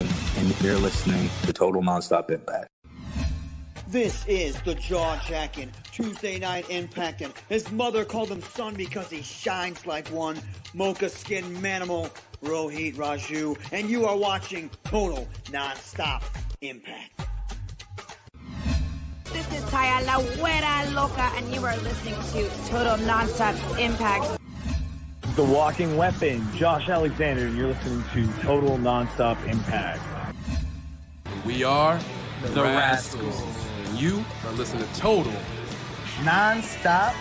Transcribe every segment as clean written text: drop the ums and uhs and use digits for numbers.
and you're listening to Total Nonstop Impact. This is the jaw-jacking Tuesday Night Impact, and his mother called him son because he shines like one. Mocha Skin Manimal, Rohit Raju, and you are watching Total Nonstop Impact. This is Taya La Güera Loca, and you are listening to Total Nonstop Impact. The Walking Weapon, Josh Alexander, and you're listening to Total Nonstop Impact. We are the Rascals. And you are listening to Total Nonstop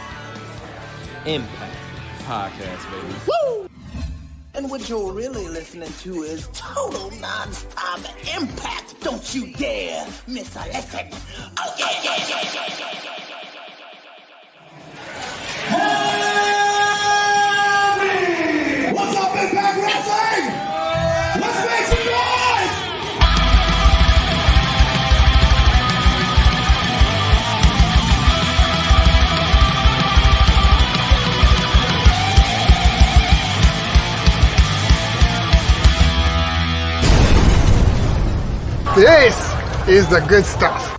Impact Podcast, baby. Woo! And what you're really listening to is Total Nonstop Impact. Don't you dare miss a lesson. Oh, yeah. What's up, Impact Wrestling? Let's make some noise! This is the good stuff.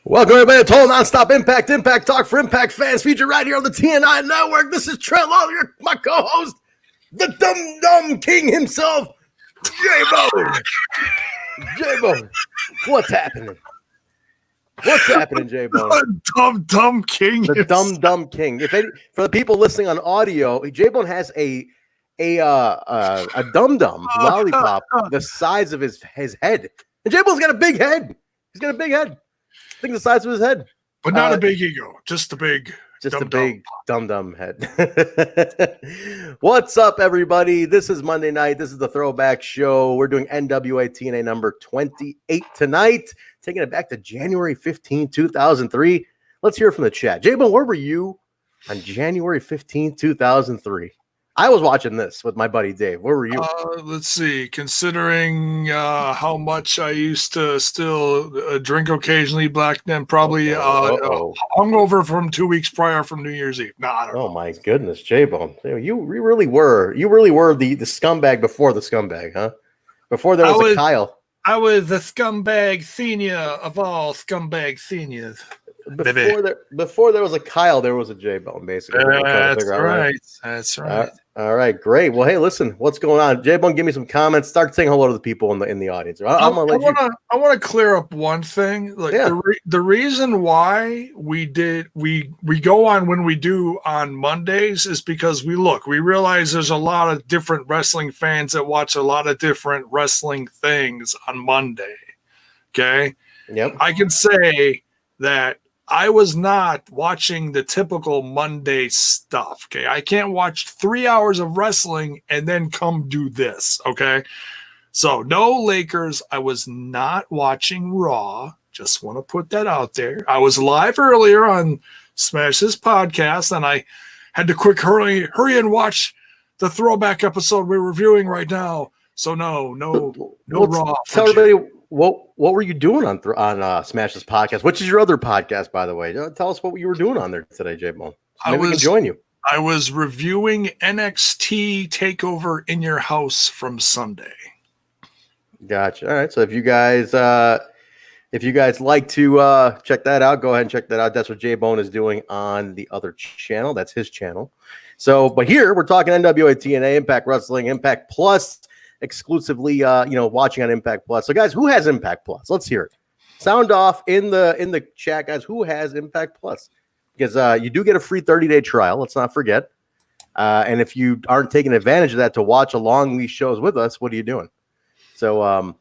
Welcome everybody to Total Nonstop Impact, Impact Talk for Impact fans, featured right here on the TNI Network. This is Trent Lawler, my co-host, the dumb king himself, J-Bone. J-Bone, what's happening? What's happening, J-Bone? The dumb king. The dumb king. For the people listening on audio, J-Bone has a dum-dum lollipop the size of his head. And J-Bone's got a big head. He's got a big head. I think the size of his head. But not a big ego, just a big dumb head. What's up, everybody? This is Monday night. This is the Throwback Show. We're doing NWA-TNA number 28 tonight, taking it back to January 15, 2003. Let's hear from the chat. J-Bone, where were you on January 15, 2003? I was watching this with my buddy Dave. Where were you? Let's see. Considering how much I used to still drink occasionally back then, probably hungover from 2 weeks prior from New Year's Eve. I don't know. My goodness, J-Bone. You really were the scumbag before the scumbag, huh? Before there was a Kyle. I was the scumbag senior of all scumbag seniors. Before there was a Kyle, there was a J-Bone, basically. That's right. That's right. All right, great. Well, hey, listen, what's going on? J-Bone, give me some comments. Start saying hello to the people in the audience. I want to clear up one thing. Like the reason why we go on when we do on Mondays is because we realize there's a lot of different wrestling fans that watch a lot of different wrestling things on Monday. Okay. Yep. I can say that I was not watching the typical Monday stuff, okay? I can't watch 3 hours of wrestling and then come do this, okay? So, no Lakers. I was not watching Raw. Just want to put that out there. I was live earlier on Smash's podcast, and I had to hurry and watch the throwback episode we're reviewing right now. So, no Raw. Tell everybody what were you doing on Smash's podcast? Which is your other podcast, by the way? Tell us what you were doing on there today, J-Bone. Maybe we can join you. I was reviewing NXT TakeOver in Your House from Sunday. Gotcha. All right. So if you guys like to check that out, go ahead and check that out. That's what J-Bone is doing on the other channel. That's his channel. So, but here we're talking NWA-TNA, Impact Wrestling, Impact Plus, exclusively watching on Impact Plus. So guys, who has Impact Plus? Let's hear it. Sound off in the chat, guys. Who has Impact Plus? Because you do get a free 30-day trial. Let's not forget. And if you aren't taking advantage of that to watch along these shows with us, what are you doing? So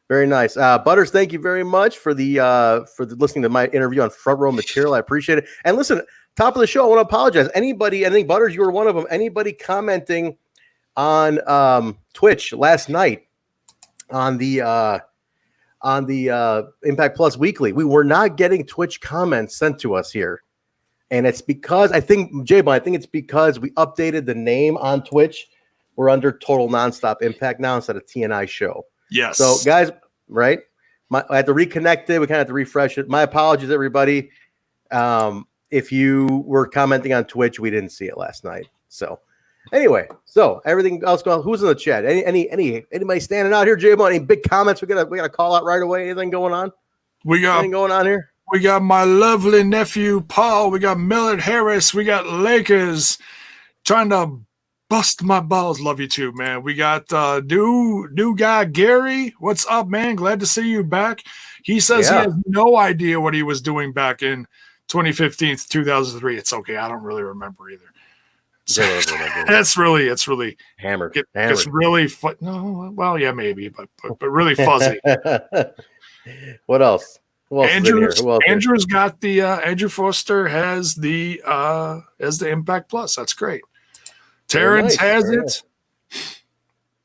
very nice. Butters, thank you very much for the listening to my interview on Front Row Material. I appreciate it. And listen, top of the show, I want to apologize. Anybody, I think Butters, you were one of them. Anybody commenting on Twitch last night on the Impact Plus Weekly, we were not getting Twitch comments sent to us here, and it's because I think it's because we updated the name on Twitch. We're under Total Nonstop Impact now instead of TNI Show. Yes. So guys, right? I had to reconnect it. We kind of had to refresh it. My apologies, everybody. If you were commenting on Twitch, we didn't see it last night. So Anyway, so everything else going. Who's in the chat? Anybody standing out here, J-Bone? Any big comments? We gotta call out right away. Anything going on? Anything going on here? We got my lovely nephew Paul. We got Millard Harris. We got Lakers trying to bust my balls. Love you too, man. We got new guy Gary. What's up, man? Glad to see you back. He says he has no idea what he was doing back in 2015, 2003. It's okay. I don't really remember either. It's really hammered. It's really fun. No, well, yeah, maybe, but really fuzzy. What else? Andrew's got the Andrew Foster has the Impact Plus. That's great. Terrence has it.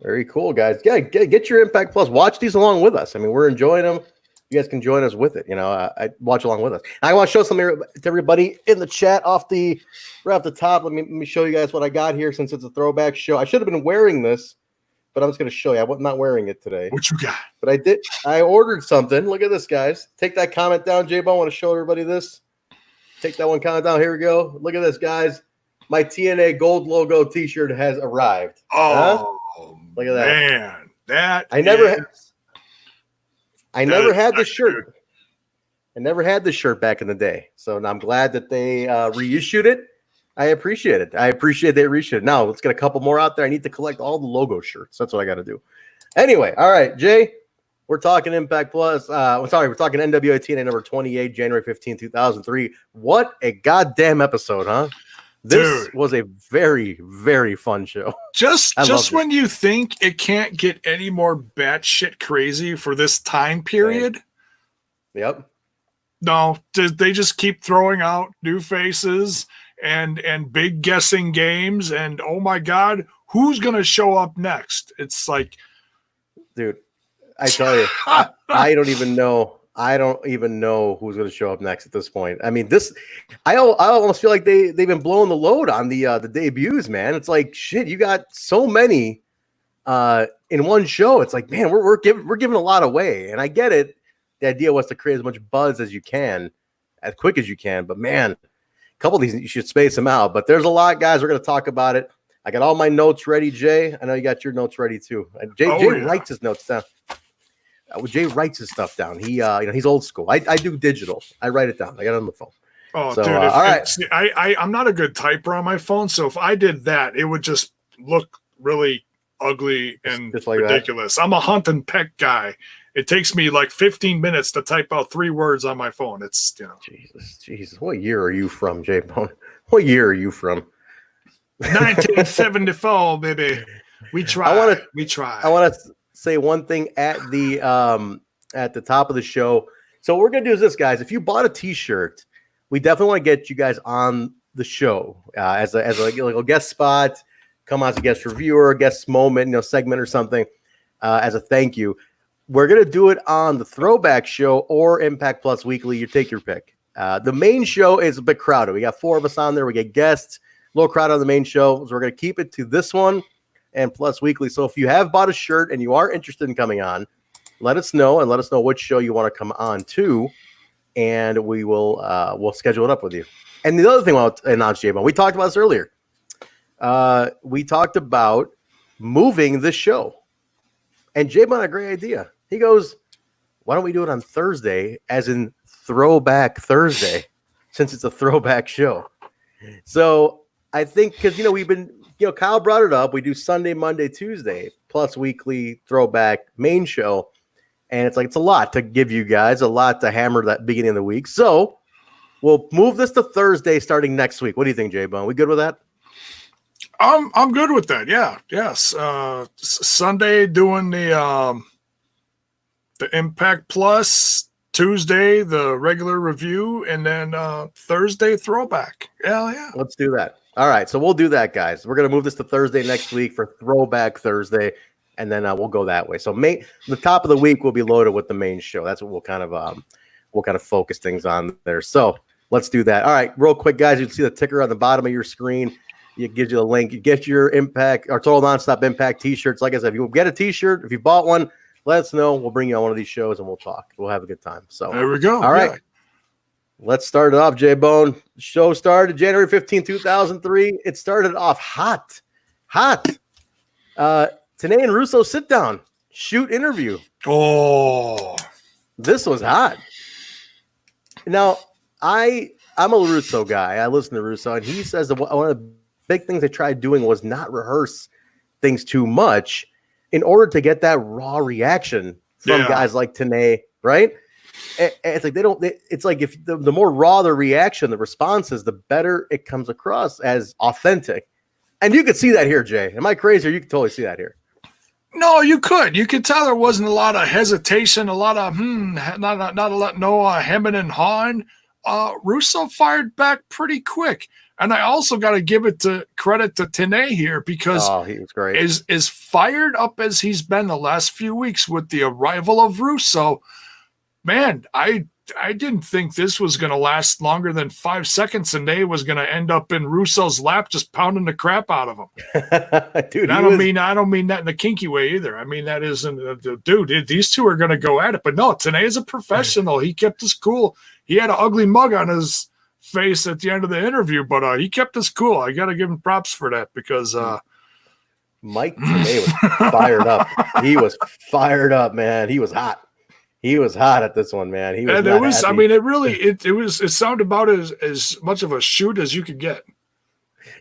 Very cool, guys. Yeah, get your Impact Plus. Watch these along with us. I mean, we're enjoying them. You guys can join us with it. You know, I watch along with us. I want to show something to everybody in the chat right off the top. Let me show you guys what I got here since it's a throwback show. I should have been wearing this, but I'm just going to show you. I'm not wearing it today. What you got? But I did. I ordered something. Look at this, guys. Take that comment down, J-Bone. I want to show everybody this. Take that one comment down. Here we go. Look at this, guys. My TNA gold logo T-shirt has arrived. Oh, look at that, man! I never had this shirt. I never had this shirt back in the day. So I'm glad that they reissued it. I appreciate it. I appreciate they reissued it. Now let's get a couple more out there. I need to collect all the logo shirts. That's what I got to do. Anyway, all right, Jay. We're talking Impact Plus. We're talking NWA-TNA number 28, January 15, 2003. What a goddamn episode, huh? This was a very, very fun show. Just when you think it can't get any more batshit crazy for this time period. Yep. No, they just keep throwing out new faces and big guessing games. And oh my God, who's going to show up next? It's like, dude, I tell you, I don't even know. I don't even know who's going to show up next at this point. I mean, I almost feel like they've been blowing the load on the debuts, man. It's like, shit, you got so many in one show. It's like, man, we're giving a lot away, and I get it. The idea was to create as much buzz as you can, as quick as you can. But man, a couple of these you should space them out. But there's a lot, guys. We're going to talk about it. I got all my notes ready, Jay. I know you got your notes ready too. Jay writes his notes down. Jay writes his stuff down. He, he's old school. I do digital. I write it down. I got it on the phone. Oh, so, dude! All right. I'm not a good typer on my phone, so if I did that, it would just look really ugly and just like ridiculous. That. I'm a hunt and peck guy. It takes me like 15 minutes to type out 3 words on my phone. It's Jesus. What year are you from, J Bone? What year are you from? 1974, baby. We try. I want to say one thing at the top of the show. So what we're gonna do is this, guys. If you bought a T-shirt, we definitely want to get you guys on the show as a guest spot. Come on as a guest reviewer, guest moment, segment or something as a thank you. We're gonna do it on the Throwback show or Impact Plus Weekly. You take your pick. The main show is a bit crowded. We got 4 of us on there. We get guests. A little crowded on the main show, so we're gonna keep it to this one and Plus Weekly. So if you have bought a shirt and you are interested in coming on, let us know and let us know which show you want to come on to, and we will we'll schedule it up with you. And the other thing I'll announce, J-Bone, we talked about this earlier. We talked about moving this show, and J-Bone had a great idea. He goes, "Why don't we do it on Thursday, as in Throwback Thursday, since it's a throwback show?" So I think because we've been. Kyle brought it up. We do Sunday, Monday, Tuesday, Plus Weekly, Throwback, main show. And it's a lot to give you guys, a lot to hammer that beginning of the week. So we'll move this to Thursday starting next week. What do you think, J-Bone? We good with that? I'm good with that. Yeah. Yes. Sunday doing the Impact Plus, Tuesday the regular review, and then Thursday Throwback. Yeah. Let's do that. All right, so we'll do that, guys. We're going to move this to Thursday next week for Throwback Thursday, and then we'll go that way. So the top of the week will be loaded with the main show. That's what we'll kind of focus things on there. So let's do that. All right, real quick, guys. You can see the ticker on the bottom of your screen. It gives you the link. You get your Impact or Total Nonstop Impact T-shirts. Like I said, if you get a T-shirt, if you bought one, let us know. We'll bring you on one of these shows and we'll talk. We'll have a good time. So there we go. All right. Yeah. Let's start it off, J-Bone. Show started January 15, 2003. It started off hot. Hot. Tenay and Russo sit down, shoot interview. Oh, this was hot. Now, I'm a Russo guy. I listen to Russo, and he says that one of the big things they tried doing was not rehearse things too much in order to get that raw reaction from guys like Tenay, right? It's like it's like if the more raw the reaction, the response is, the better it comes across as authentic. And you could see that here, Jay. Am I crazy? Or you could totally see that here. No, you could. You could tell there wasn't a lot of hesitation, a lot of not a lot, no hemming and hawing. Russo fired back pretty quick, and I also got to give credit to Tenay here because he was great. As fired up as he's been the last few weeks with the arrival of Russo. Man, I didn't think this was going to last longer than 5 seconds, and Tenay was going to end up in Russo's lap, just pounding the crap out of him. Dude, I don't mean that in a kinky way either. I mean that isn't, dude. These two are going to go at it, but no, Tenay is a professional. He kept his cool. He had an ugly mug on his face at the end of the interview, but he kept his cool. I got to give him props for that because Mike Tenay was fired up. He was fired up, man. He was hot. He was hot at this one, man. He was. And it was. Happy. I mean, it sounded about as much of a shoot as you could get.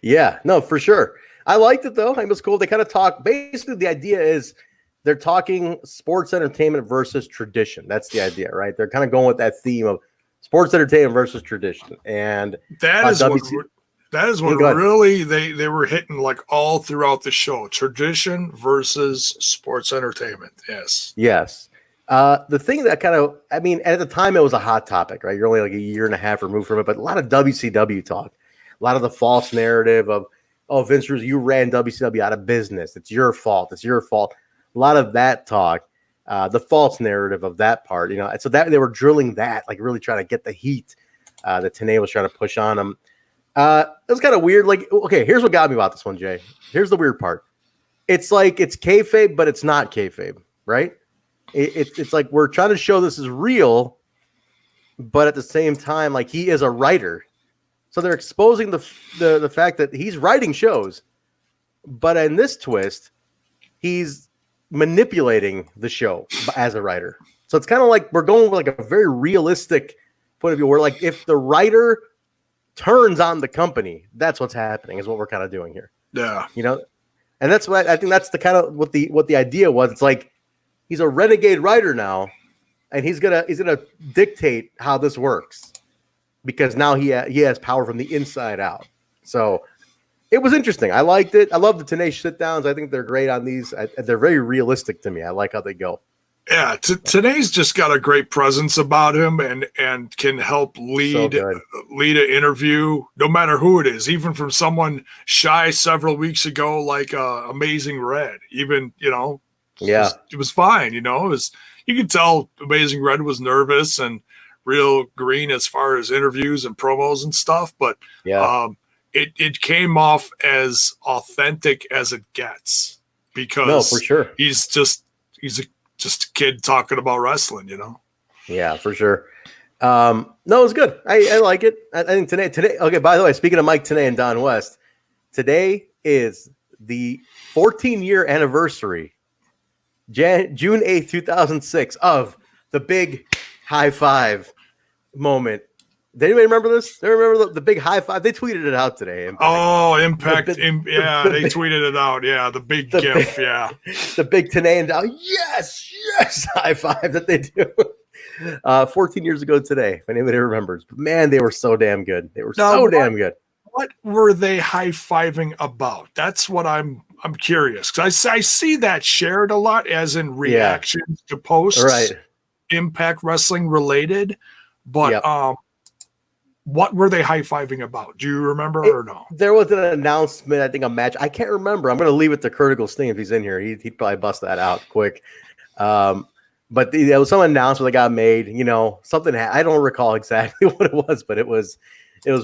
Yeah, no, for sure. I liked it though. It was cool. They kind of talk. Basically, the idea is they're talking sports entertainment versus tradition. That's the idea, right? They're kind of going with that theme of sports entertainment versus tradition, and that is what really they were hitting like all throughout the show. Tradition versus sports entertainment. Yes. The thing that at the time it was a hot topic, right? You're only like a year and a half removed from it, but a lot of WCW talk, a lot of the false narrative of, oh, Vince Russo, you ran WCW out of business. It's your fault. It's your fault. A lot of that talk, the false narrative of that part, so that they were drilling that, like really trying to get the heat that Tenay was trying to push on them. It was kind of weird. Like, okay, here's what got me about this one, Jay. Here's the weird part. It's like it's kayfabe, but it's not kayfabe, right? It's like we're trying to show this is real, but at the same time, like he is a writer, so they're exposing the fact that he's writing shows, but in this twist, he's manipulating the show as a writer. So it's kind of like we're going with like a very realistic point of view, where like if the writer turns on the company, that's what's happening, is what we're kind of doing here. Yeah, and that's what I think. That's the kind of what the idea was. It's like, he's a renegade writer now, and he's gonna dictate how this works, because now he has power from the inside out. So it was interesting. I liked it. I love the Tenay sit downs. I think they're great on these. They're very realistic to me. I like how they go. Yeah, Tenay's just got a great presence about him, and can help lead an interview, no matter who it is, even from someone shy several weeks ago, like Amazing Red. Even Yeah, it was fine. You could tell Amazing Red was nervous and real green as far as interviews and promos and stuff, but it came off as authentic as it gets, because for sure he's just a kid talking about wrestling. Yeah, for sure. No, it was good. I like it. I think today. Okay, by the way, speaking of Mike Tenay and Don West, today is the 14-year anniversary, June 8th, 2006, of the big high five moment. Did anybody remember this? They remember the big high five? They tweeted it out today. Impact. Oh, Impact. They tweeted it out. Yeah, the big gif. The big Tenay and Don. Yes, high five that they do. 14 years ago today, if anybody remembers. But man, they were so damn good. They were damn good. What were they high-fiving about? That's what I'm curious, because I see that shared a lot as in reactions to posts, right? Impact Wrestling related, but what were they high-fiving about? Do you remember or no? There was an announcement, I think a match. I can't remember. I'm going to leave it to Critical Sting if he's in here. He'd probably bust that out quick. But there was some announcement that got made. Something I don't recall exactly what it was, but it was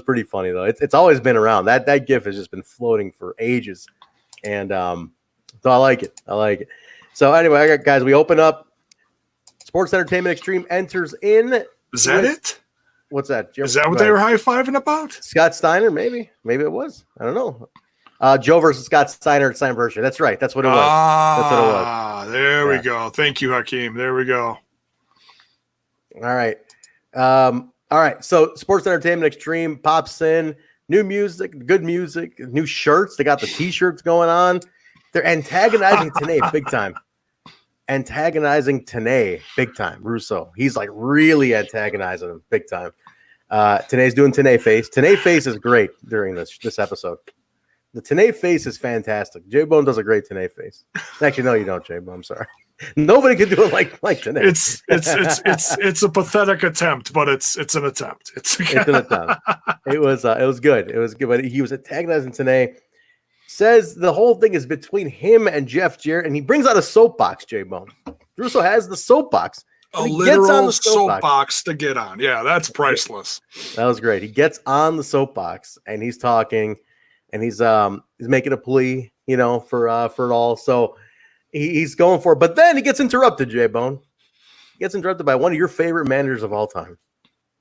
pretty funny though. It's always been around. That GIF has just been floating for ages, and so I like it. So anyway, guys, we open up. Sports Entertainment Extreme enters in. Is that it? What's that? Is that what they were high-fiving about? Scott Steiner, maybe it was. I don't know. Joe versus Scott Steiner at Slammiversary. That's right. That's what it was. That's what it was. There we go. Thank you, Hakeem. There we go. All right. All right. So Sports Entertainment Extreme pops in. New music, good music, new shirts. They got the T-shirts going on. They're antagonizing Tenay big time. Antagonizing Tenay big time. Russo. He's like really antagonizing him big time. Tenay's doing Tenay face. Tenay face is great during this episode. The Tenay face is fantastic. J-Bone does a great Tenay face. Actually, no, you don't, J-Bone. I'm sorry. Nobody can do it like Tenay. It's a pathetic attempt, but it's an attempt. It's an attempt. It was good. It was good, but he was antagonizing Tenay. Says the whole thing is between him and Jeff Jarrett, and he brings out a soapbox, J-Bone. Russo has the soapbox. A literal soapbox to get on. Yeah, that's priceless. That was great. He gets on the soapbox and he's talking, and he's making a plea, for it all. So he's going for it, but then he gets interrupted. J-Bone gets interrupted by one of your favorite managers of all time,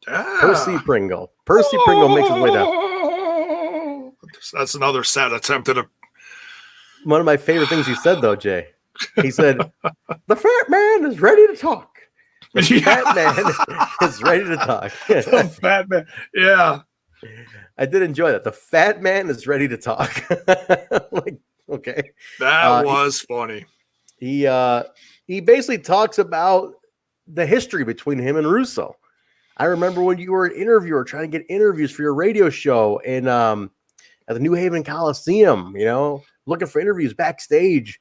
Percy Pringle. Percy Pringle makes his way down. That's another sad attempt at a. One of my favorite things he said, though, Jay. He said, "The fat man is ready to talk." The fat man is ready to talk. The fat man. Yeah. I did enjoy that. The fat man is ready to talk. Like, okay. That was funny. He basically talks about the history between him and Russo. I remember when you were an interviewer trying to get interviews for your radio show in at the New Haven Coliseum, looking for interviews backstage.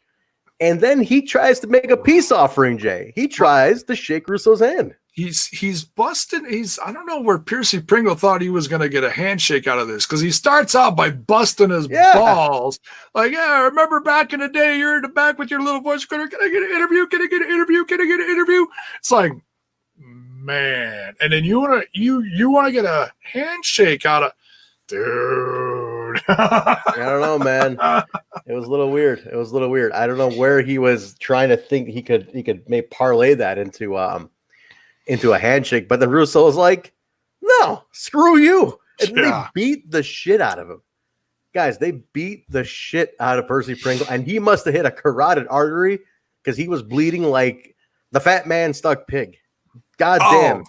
And then he tries to make a peace offering, Jay. He tries to shake Russo's hand. He's busted. I don't know where Percy Pringle thought he was going to get a handshake out of this, because he starts out by busting his balls. Like, yeah, I remember back in the day, you're in the back with your little voice. Can I get an interview? Can I get an interview? Can I get an interview? It's like, man. And then you want to get a handshake out of, dude. I don't know, man. It was a little weird. I don't know where he was trying to think he could maybe parlay that into a handshake, but the Russo was like, no, screw you. And they beat the shit out of him. Guys, they beat the shit out of Percy Pringle, and he must have hit a carotid artery because he was bleeding like the fat man stuck pig. God damn.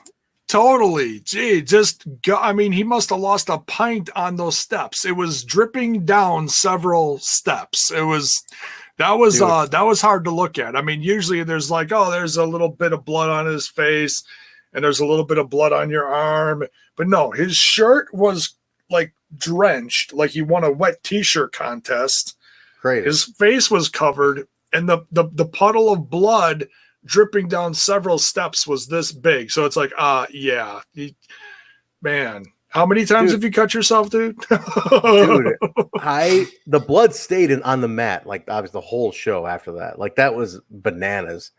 Totally. Gee, he must have lost a pint on those steps. It was dripping down several steps. That was hard to look at. I mean, usually there's like, there's a little bit of blood on his face and there's a little bit of blood on your arm. But no, his shirt was like drenched, like he won a wet t-shirt contest. Crazy. His face was covered, and the puddle of blood dripping down several steps was this big. So it's like, yeah. Man, how many times have you cut yourself, dude? Dude, the blood stayed on the mat, like obviously the whole show after that. Like that was bananas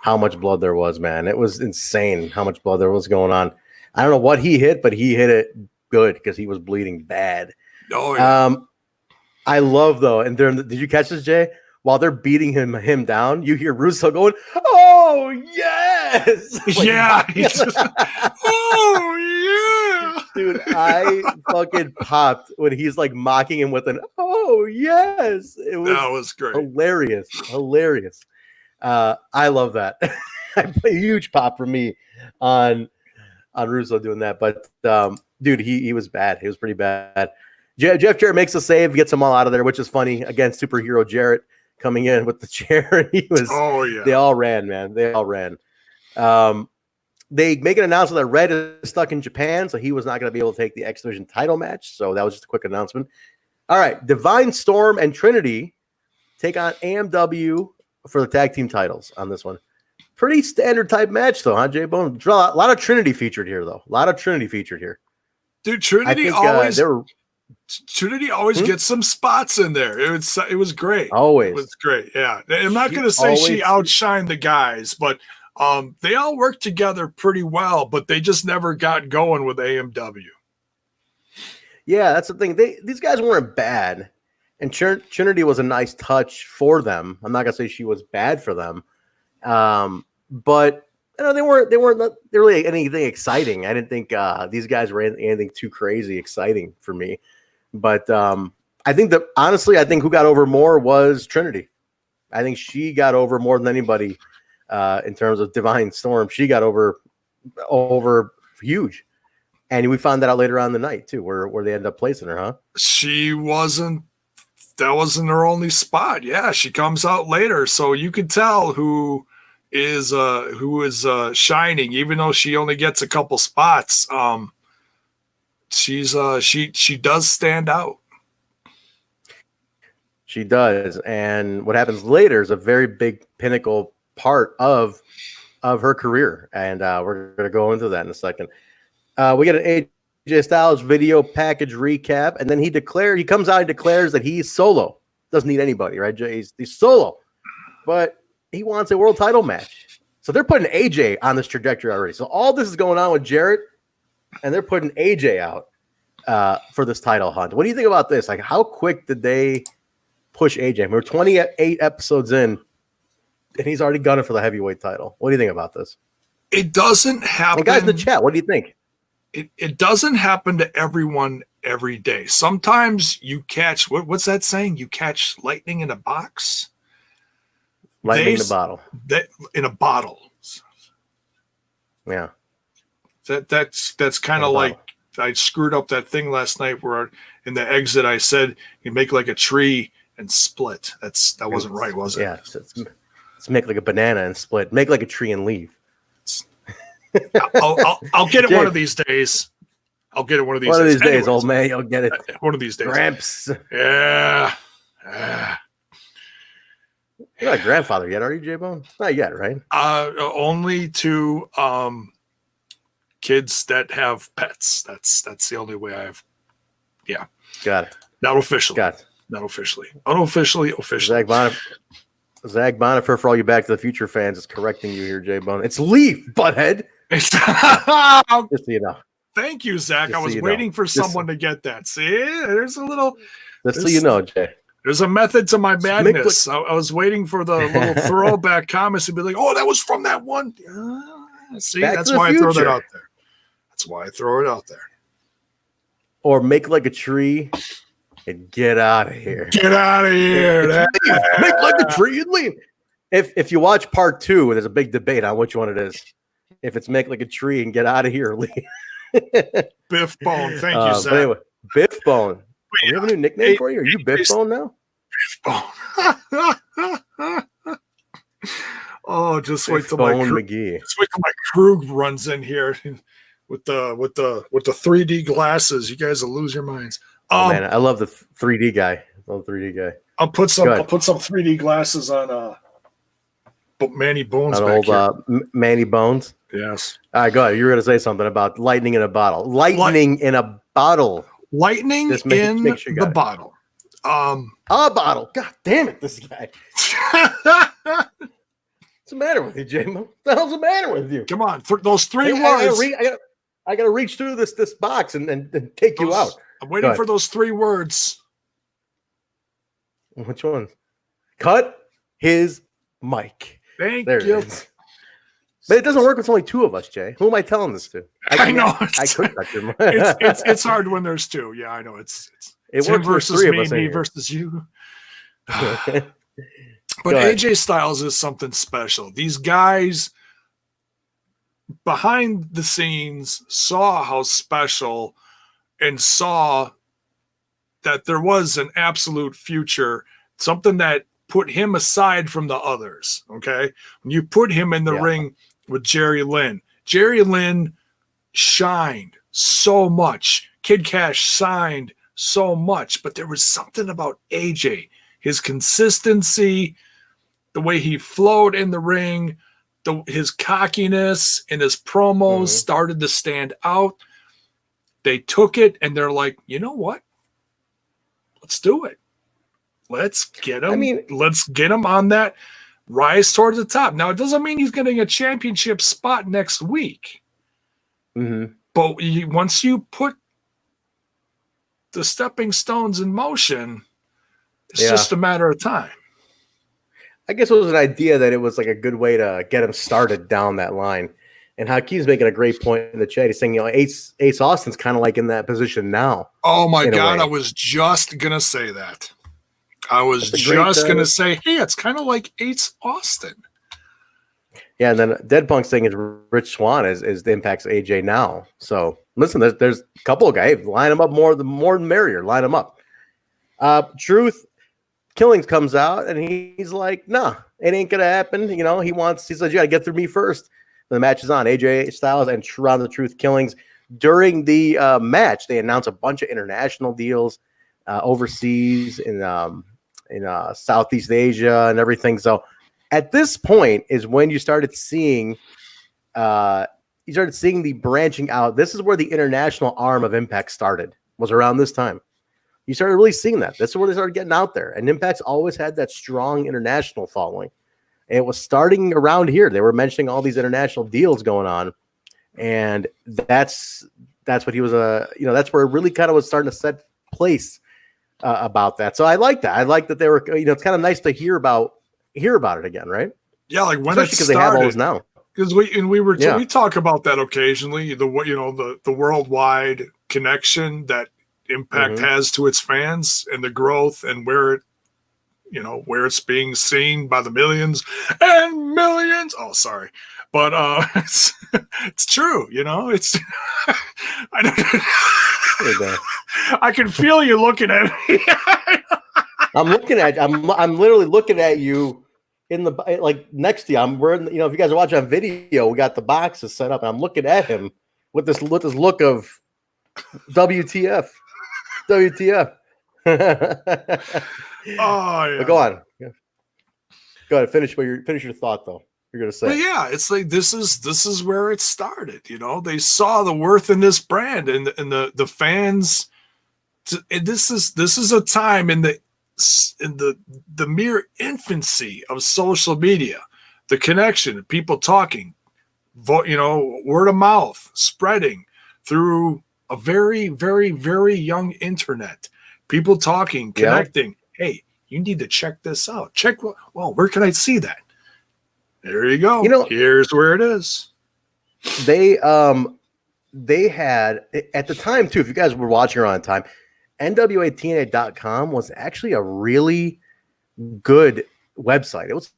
how much blood there was, man. It was insane how much blood there was going on. I don't know what he hit, but he hit it good because he was bleeding bad. Oh, yeah. I love though, and did you catch this, Jay? While they're beating him down, you hear Russo going, "Oh yes!" Like, yeah. Oh yeah, dude! I fucking popped when he's like mocking him with an "Oh yes!" That was great, hilarious. I love that. A huge pop for me on Russo doing that, but dude, he was bad. He was pretty bad. Jeff Jarrett makes a save, gets them all out of there, which is funny. Again, superhero Jarrett coming in with the chair. He was. Oh yeah. They all ran, man. They all ran. They make an announcement that Red is stuck in Japan, so he was not going to be able to take the X-Division title match. So that was just a quick announcement. All right, Divine Storm and Trinity take on AMW for the tag team titles on this one. Pretty standard type match, though, huh, J-Bone? A lot of Trinity featured here, though. Dude, Trinity always gets some spots in there. It was great. Always. It was great. Yeah. I'm not going to say she outshined the guys, but they all worked together pretty well, but they just never got going with AMW. Yeah, that's the thing. These guys weren't bad, and Trinity was a nice touch for them. I'm not going to say she was bad for them, but they weren't really anything exciting. I didn't think these guys were anything too crazy exciting for me. But I think that honestly, I think who got over more was Trinity. I think she got over more than anybody in terms of Divine Storm. She got over huge. And we found that out later on in the night too, where they ended up placing her, huh? That wasn't her only spot. Yeah, she comes out later. So you can tell who is shining, even though she only gets a couple spots. She does stand out. She does. And what happens later is a very big pinnacle part of her career. And we're going to go into that in a second. We get an AJ Styles video package recap, and then he comes out and declares that he's solo. Doesn't need anybody, right, Jay? He's solo. But he wants a world title match. So they're putting AJ on this trajectory already. So all this is going on with Jarrett, and they're putting AJ out for this title hunt. What do you think about this? Like, how quick did they push AJ? We're 28 episodes in, and he's already gunning for the heavyweight title. What do you think about this? It doesn't happen. And guys in the chat, what do you think? It doesn't happen to everyone every day. Sometimes you catch, what's that saying? You catch lightning in a box? Lightning in a bottle. In a bottle. Yeah. That's kind of like, I screwed up that thing last night where in the exit I said you make like a tree and split. That wasn't right, was it? Yeah. Let's make like a banana and split. Make like a tree and leave. I'll get it one of these days. I'll get it one of these days. One of these days, old man. You'll get it. One of these days. Gramps. Yeah. You're not a grandfather yet, are you, J-Bone? Not yet, right? Only to kids that have pets. That's the only way I've. Yeah. Got it. Not officially. Got it. Not officially. Unofficially, officially. Zach Bonifer, for all you Back to the Future fans, is correcting you here, J-Bone. It's Leaf, butthead. Just so you know. Thank you, Zach. Just I was waiting for someone to get that. See, there's a little. Just so you know, Jay. There's a method to my madness. I was waiting for the little throwback comments to be like, "Oh, that was from that one." See, that's why I throw that out there. That's why I throw it out there. Or make like a tree and get out of here. Get out of here. Make like a tree and leave. If you watch part 2, there's a big debate on which one it is. If it's make like a tree and get out of here or leave. Biff Bone. Thank you, Zach. But anyway, Biff Bone. Do you have a new nickname for you? Are you Biff Bone now? Biff Bone. Oh, just wait till my crew runs in here with the 3D glasses. You guys will lose your minds. Oh man, I love the 3D guy. I'll put some 3D glasses on Manny Bones back here. Manny Bones. Yes. All right, go ahead. You were going to say something about lightning in a bottle. Lightning in a bottle. Lightning in the bottle. A bottle. God damn it, this guy. What's the matter with you, Jim? What the hell's the matter with you? Come on, those three words. I got to reach through this box and take you out. I'm waiting for those 3 words. Which one? Cut his mic. Thank you. But it doesn't work with only 2 of us, Jay. Who am I telling this to? I know. I could touch him. It's hard when there's 2. Yeah, I know. It's him versus me versus you. But AJ Styles is something special. These guys behind the scenes saw how special and saw that there was an absolute future, something that put him aside from the others. Okay. When you put him in the ring with Jerry Lynn shined so much. Kid Kash shined so much, but there was something about AJ, his consistency, the way he flowed in the ring, his cockiness and his promos started to stand out. They took it and they're like, you know what? Let's do it. Let's get him. Let's get him on that rise towards the top. Now, it doesn't mean he's getting a championship spot next week. Mm-hmm. But once you put the stepping stones in motion, it's just a matter of time. I guess it was an idea that it was like a good way to get him started down that line. And Hakeem's making a great point in the chat. He's saying, Ace Austin's kind of like in that position now. Oh my God, I was just gonna say that. I was just gonna say, hey, it's kind of like Ace Austin. Yeah, and then Dead Punk's saying is Rich Swann is the Impact's AJ now. So listen, there's a couple of guys. Line them up more the merrier. Line them up. Truth Killings comes out and he's like, nah, it ain't gonna happen. He says you gotta get through me first. And the match is on. AJ Styles and Ron the Truth Killings. During the match, they announced a bunch of international deals overseas in Southeast Asia and everything. So at this point is when you started seeing the branching out. This is where the international arm of Impact started, was around this time. You started really seeing that. This is where they started getting out there. And Impact's always had that strong international following. And it was starting around here. They were mentioning all these international deals going on. And that's what he was, that's where it really kind of was starting to set place about that. So I like that. I like that they were, it's kind of nice to hear about it again, right? Yeah, like when especially because they have all those now. Because we talk about that occasionally. The worldwide connection that Impact has to its fans and the growth and where it's being seen by the millions and millions. Oh, sorry. But it's true, it's I can feel you looking at me. I'm literally looking at you in the next to you. If you guys are watching on video, we got the boxes set up and I'm looking at him with this look of WTF. WTF. Oh yeah. But go on. Go ahead. Finish your thought though. You're gonna say. But yeah, it's like this is where it started. They saw the worth in this brand and the fans. And this is a time in the mere infancy of social media, the connection, people talking, word of mouth spreading through a very, very, very young internet. People talking, connecting. Yeah. Hey, you need to check this out. Where can I see that? There you go. Here's where it is. They had at the time too. If you guys were watching around the time, NWA-TNA.com was actually a really good website. It was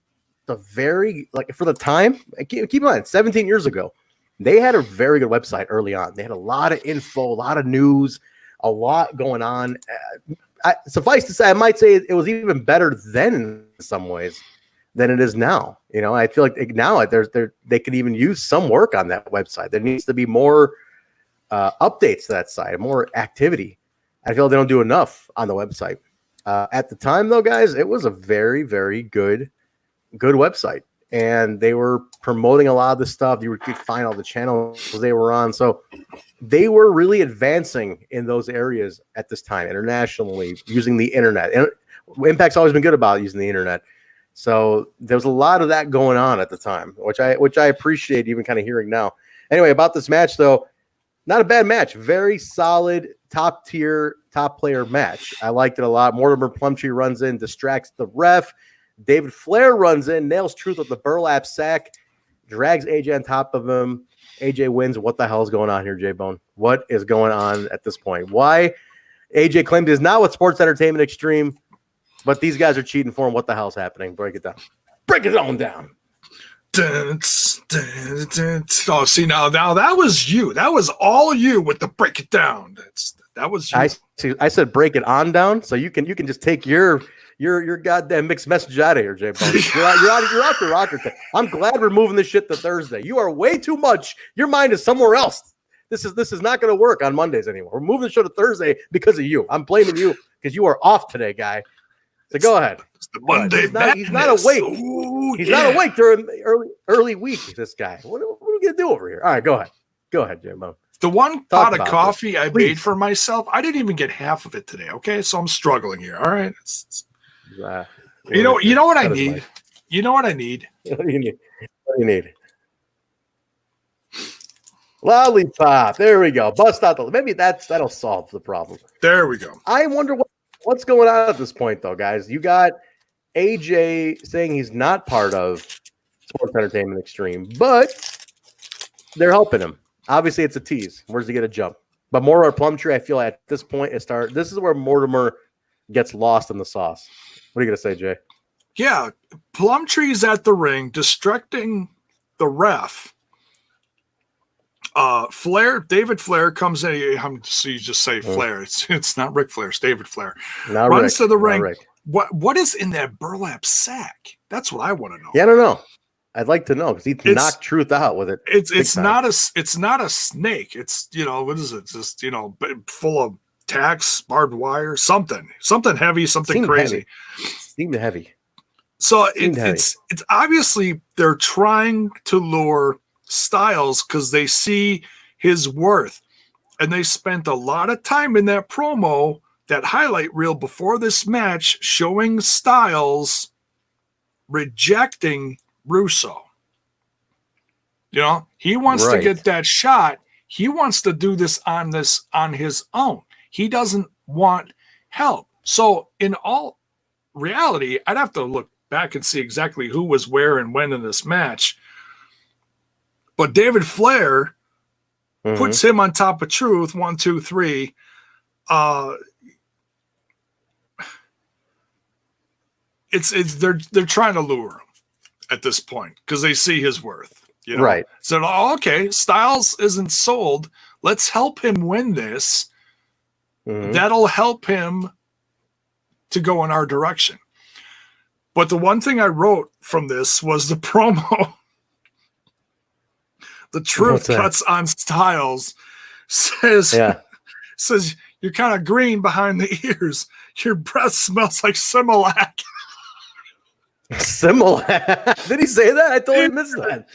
a very for the time. Keep in mind, 17 years ago. They had a very good website early on. They had a lot of info, a lot of news, a lot going on. Suffice to say, I might say it was even better then in some ways than it is now. I feel like now they could even use some work on that website. There needs to be more updates to that site, more activity. I feel they don't do enough on the website. At the time, though, guys, it was a very, very good website. And they were promoting a lot of the stuff. You could find all the channels they were on. So they were really advancing in those areas at this time, internationally, using the internet. And Impact's always been good about using the internet. So there was a lot of that going on at the time, which I appreciate even kind of hearing now. Anyway, about this match, though, not a bad match. Very solid, top tier, top player match. I liked it a lot. Mortimer Plumtree runs in, distracts the ref. David Flair runs in, nails Truth with the burlap sack, drags AJ on top of him. AJ wins. What the hell is going on here, J-Bone? What is going on at this point? Why? AJ claimed is not with Sports Entertainment Extreme, but these guys are cheating for him. What the hell's happening? Break it down. Break it on down. Oh, see, now that was you. That was all you with the break it down. That was you. I said break it on down, so you can just take your goddamn mixed message out of here, J-Bone. You're out the rocker thing. I'm glad we're moving this shit to Thursday. You are way too much. Your mind is somewhere else. This is not going to work on Mondays anymore. We're moving the show to Thursday because of you. I'm blaming you because you are off today, guy. So go ahead. It's the Monday he's not awake. Ooh, he's not awake during early week. This guy. What are we gonna do over here? All right, go ahead. Go ahead, Jimbo. The one pot of coffee I made for myself, I didn't even get half of it today. Okay, so I'm struggling here. All right. You know what I need? You know what I need? What do you need? What do you need? Lollipop. There we go. Bust out the. Maybe that'll solve the problem. There we go. I wonder what's going on at this point, though, guys. You got AJ saying he's not part of Sports Entertainment Extreme, but they're helping him. Obviously, it's a tease. Where's he going to jump? But Mortimer Plumtree, I feel at this point, this is where Mortimer gets lost in the sauce. What are you going to say, Jay? Yeah, Plumtree's at the ring, distracting the ref. David Flair comes in. So you just say Flair. It's not Ric Flair. It's David Flair. Runs to the ring. What is in that burlap sack? That's what I want to know. Yeah, I don't know. I'd like to know because he knocked Truth out with it. It's not a snake. It's what is it? Just full of tacks, barbed wire, something heavy, something crazy. Seemed heavy. So it's obviously they're trying to lure Styles because they see his worth, and they spent a lot of time in that promo, that highlight reel before this match, showing Styles rejecting Russo. He wants to get that shot. He wants to do this on his own. He doesn't want help. So in all reality, I'd have to look back and see exactly who was where and when in this match. But David Flair puts him on top of Truth. 1, 2, 3. They're trying to lure him at this point because they see his worth. Right. So okay, Styles isn't sold. Let's help him win this. That'll help him to go in our direction. But the one thing I wrote from this was the promo. The Truth cuts on Styles, says you're kind of green behind the ears. Your breath smells like Similac. Similac? Did he say that? I totally missed that.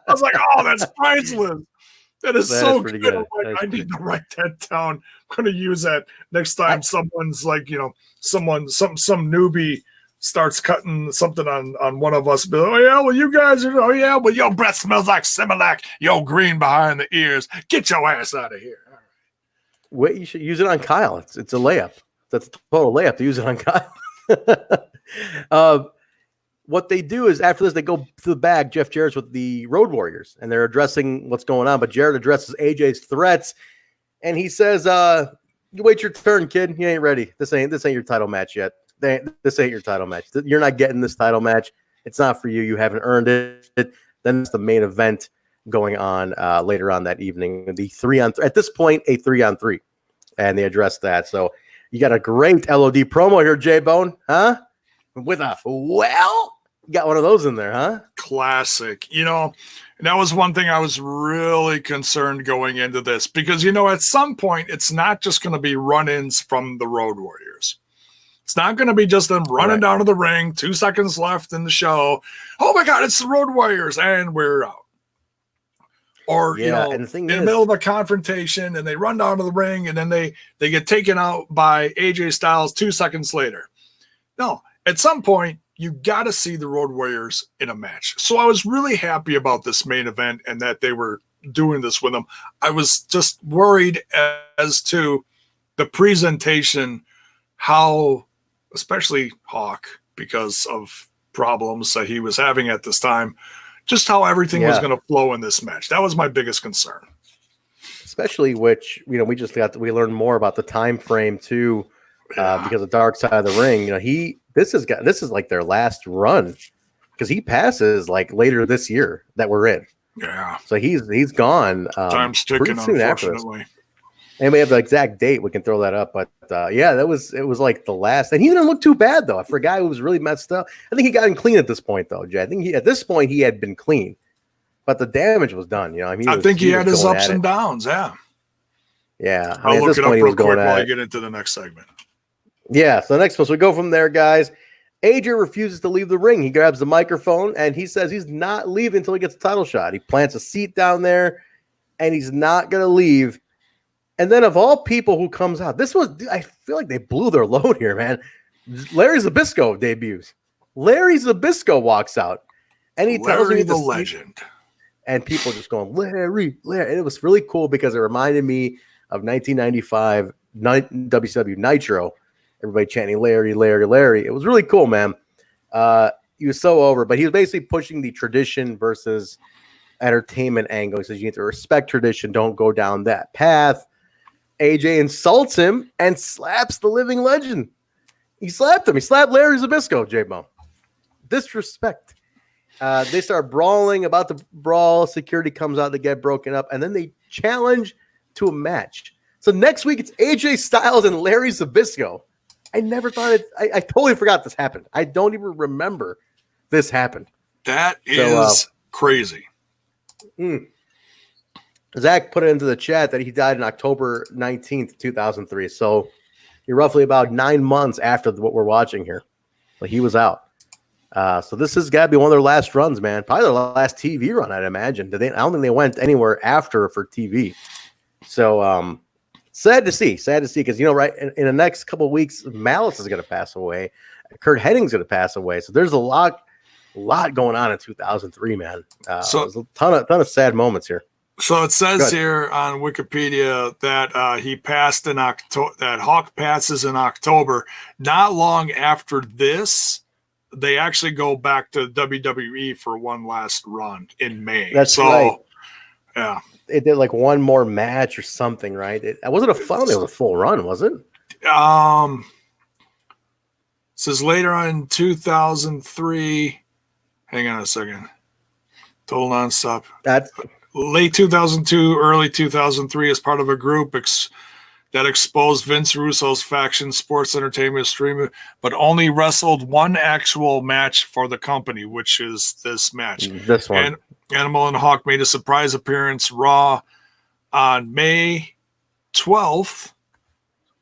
I was like, oh, that's priceless. That is so good. I need to write that down. I'm going to use that next time someone's like, some newbie starts cutting something on one of us. Oh, yeah, well, you guys are, oh, yeah, well, your breath smells like Similac. You're green behind the ears. Get your ass out of here. All right. Wait, you should use it on Kyle. It's a layup. That's a total layup to use it on Kyle. What they do is after this, they go to the bag. Jeff Jarrett's with the Road Warriors, and they're addressing what's going on. But Jarrett addresses AJ's threats, and he says, "You wait your turn, kid. You ain't ready. This ain't your title match yet. This ain't your title match. You're not getting this title match. It's not for you. You haven't earned it." Then it's the main event going on later on that evening. The 3-on-3 at this point, a 3-on-3, and they address that. So you got a great LOD promo here, J Bone, huh? With a you got one of those in there, huh? Classic. And that was one thing I was really concerned going into this because, at some point, it's not just going to be run-ins from the Road Warriors. It's not going to be just them running down to the ring, 2 seconds left in the show. Oh, my God, it's the Road Warriors, and we're out. Or, and the in the middle of a confrontation, and they run down to the ring, and then they get taken out by AJ Styles 2 seconds later. No, at some point, you got to see the Road Warriors in a match. So I was really happy about this main event and that they were doing this with them. I was just worried as to the presentation, how, especially Hawk, because of problems that he was having at this time, just how everything was going to flow in this match. That was my biggest concern. Especially we learned more about the time frame too, because of Dark Side of the Ring. This is like their last run because he passes like later this year that we're in. Yeah. So he's gone. Time's ticking, unfortunately. And we have the exact date. We can throw that up. But it was like the last. And he didn't look too bad though. For a guy who was really messed up, I think he got him clean at this point though, Jay. I think at this point he had been clean, but the damage was done. I think he had his ups and downs. Yeah. Yeah. I'll look it up real quick while I get into the next segment. Yeah, so next one. So we go from there, guys. AJ refuses to leave the ring. He grabs the microphone and he says he's not leaving until he gets a title shot. He plants a seat down there and he's not going to leave. And then of all people who comes out, I feel like they blew their load here, man. Larry Zbyszko debuts. Larry Zbyszko walks out and he tells me the legend. And people just going, Larry. And it was really cool because it reminded me of 1995 WCW Nitro. Everybody chanting Larry, Larry, Larry. It was really cool, man. He was so over, but he was basically pushing the tradition versus entertainment angle. He says you need to respect tradition. Don't go down that path. AJ insults him and slaps the living legend. He slapped him. He slapped Larry Zbyszko, J-Bone. Disrespect. They start brawling. About the brawl, security comes out. They get broken up, and then they challenge to a match. So next week, it's AJ Styles and Larry Zbyszko. I never thought it. I totally forgot this happened. I don't even remember this happened. That is crazy. Zach put it into the chat that he died on October 19th, 2003. So you're roughly about 9 months after what we're watching here. But he was out. So this has got to be one of their last runs, man. Probably their last TV run, I'd imagine. I don't think they went anywhere after for TV. So sad to see because, right in the next couple of weeks, Malice is going to pass away. Kurt Henning's going to pass away. So there's a lot going on in 2003, man. So there's a ton of sad moments here. So it says here on Wikipedia that he passed in October. That Hawk passes in October. Not long after this, they actually go back to WWE for one last run in May. That's right. Yeah, it did like one more match or something, right? It wasn't it was a full run, was it? Says later on in 2003. Hang on a second. Total Nonstop. That's late 2002, early 2003, as part of a group that exposed Vince Russo's faction, sports entertainment streaming, but only wrestled one actual match for the company, which is this match. This one. And Animal and Hawk made a surprise appearance Raw on May 12th.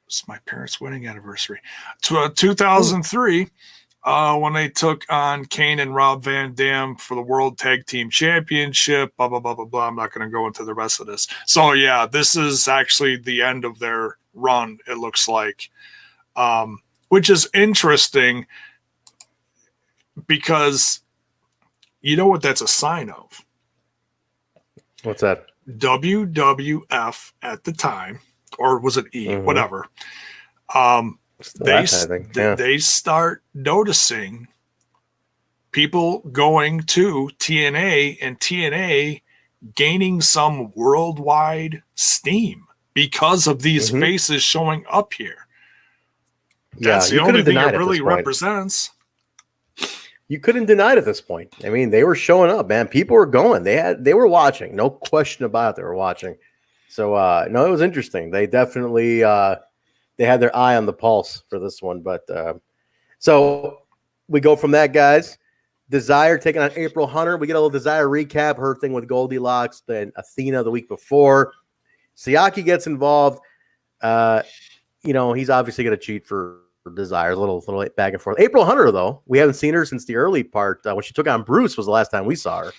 It's my parents' wedding anniversary. 2003. When they took on Kane and Rob Van Dam for the World Tag Team Championship, blah, blah, blah, blah, blah. I'm not going to go into the rest of this. So, yeah, this is actually the end of their run, it looks like, which is interesting because you know what that's a sign of? What's that? WWF at the time, or was it E? Whatever. They start noticing people going to TNA and TNA gaining some worldwide steam because of these faces showing up here. That's the only thing it really represents. You couldn't deny it at this point. I mean, they were showing up, man. People were going. They were watching. No question about it. They were watching. So no, it was interesting. They definitely they had their eye on the pulse for this one. But so we go from that, guys. Desire taking on April Hunter. We get a little Desire recap. Her thing with Goldilocks, then Athena the week before. Siaki gets involved. He's obviously going to cheat for Desire. A little back and forth. April Hunter, though, we haven't seen her since the early part. When she took on Bruce was the last time we saw her.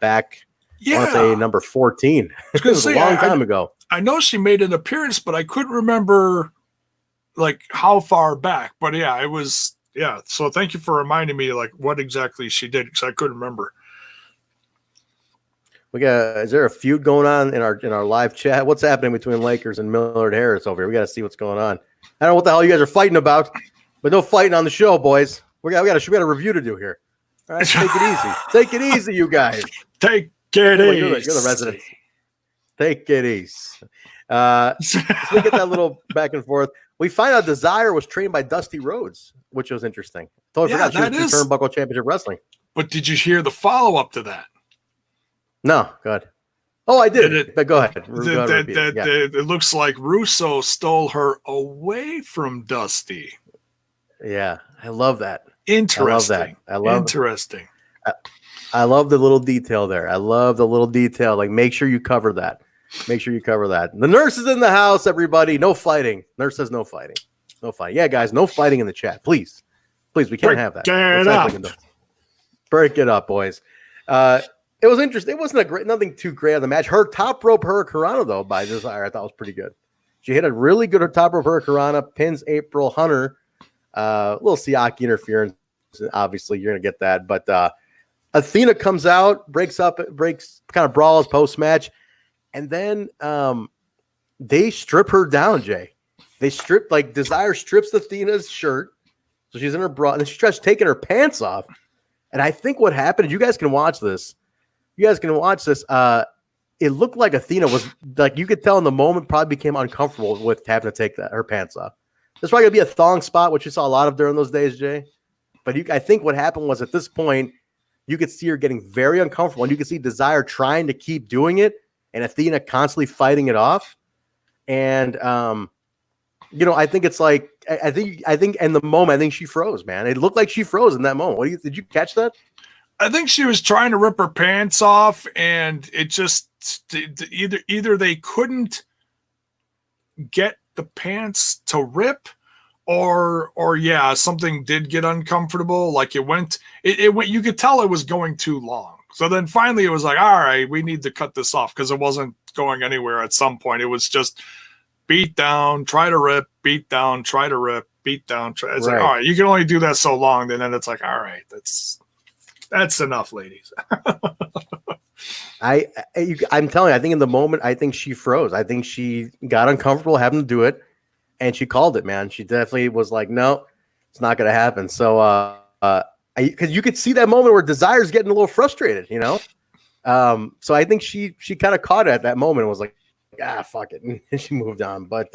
Back, I want to say number 14. It was a long time ago. I know she made an appearance, but I couldn't remember like how far back. But yeah, it was So thank you for reminding me like what exactly she did because I couldn't remember. Is there a feud going on in our live chat? What's happening between Lakers and Millard Harris over here? We got to see what's going on. I don't know what the hell you guys are fighting about, but no fighting on the show, boys. We got a review to do here. All right, take it easy. Take it easy, you guys. Take it easy. You're the resident. Take it easy. So we get that little back and forth. We find out Desire was trained by Dusty Rhodes, which was interesting. Totally forgot she was Turnbuckle Championship Wrestling. But did you hear the follow-up to that? No, go ahead. Oh, I did. But go ahead. It looks like Russo stole her away from Dusty. Yeah, I love that. Interesting. Interesting. I love the little detail there. I love the little detail. Like, make sure you cover that. The nurse is in the house, everybody. No fighting. Nurse says no fighting. No fighting. Yeah, guys, no fighting in the chat. Please, we can't have that. Break it up, boys. It was interesting. It wasn't nothing too great on the match. Her top rope Hurricanrana, though, by Desire, I thought was pretty good. She hit a really good top rope Hurricanrana, pins April Hunter. Little Siaki interference. Obviously, you're going to get that. But Athena comes out, breaks, kind of brawls post-match. And then they strip her down, Jay. They strip, like, Desire strips Athena's shirt. So she's in her bra. And then she tries taking her pants off. And I think what happened, you guys can watch this. you guys can watch this. It looked like Athena was like, you could tell in the moment, probably became uncomfortable with having to take her pants off. There's probably gonna be a thong spot, which you saw a lot of during those days, Jay. But I think what happened was at this point, you could see her getting very uncomfortable, and you could see Desire trying to keep doing it, and Athena constantly fighting it off. And I think it's like I think in the moment, I think she froze, man. It looked like she froze in that moment. Did you catch that? I think she was trying to rip her pants off, and it just either they couldn't get the pants to rip, or yeah, something did get uncomfortable. Like it went. You could tell it was going too long. So then finally, it was like, all right, we need to cut this off because it wasn't going anywhere. At some point, it was just beat down, try to rip, beat down, try to rip, beat down. It's right. Like, all right, you can only do that so long. Then it's like, all right, that's enough, ladies. I'm telling you, I think in the moment, I think she froze. I think she got uncomfortable having to do it, and she called it, man. She definitely was like, no, it's not going to happen. So, because you could see that moment where Desire's getting a little frustrated, So I think she kind of caught it at that moment and was like, fuck it. And she moved on. But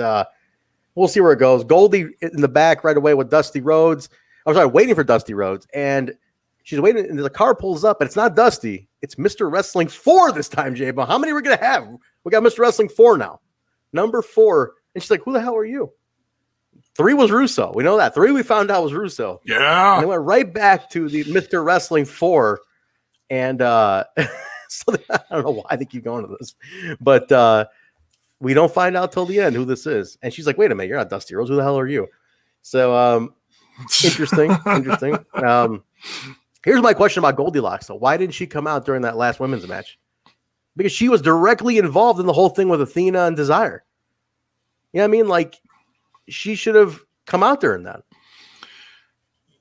we'll see where it goes. Goldie in the back right away with Dusty Rhodes. I'm sorry, waiting for Dusty Rhodes. And she's waiting, and the car pulls up, and it's not Dusty. It's Mr. Wrestling 4 this time, Jay. But how many are we going to have? We got Mr. Wrestling 4 now. Number 4. And she's like, who the hell are you? 3 was Russo. We know that. 3 we found out was Russo. Yeah. And it went right back to the Mr. Wrestling 4. And so I don't know why they keep going to this. But we don't find out till the end who this is. And she's like, wait a minute, you're not Dusty Rhodes. Who the hell are you? So interesting. Here's my question about Goldilocks. So why didn't she come out during that last women's match? Because she was directly involved in the whole thing with Athena and Desire. You know what I mean? Like, she should have come out during that.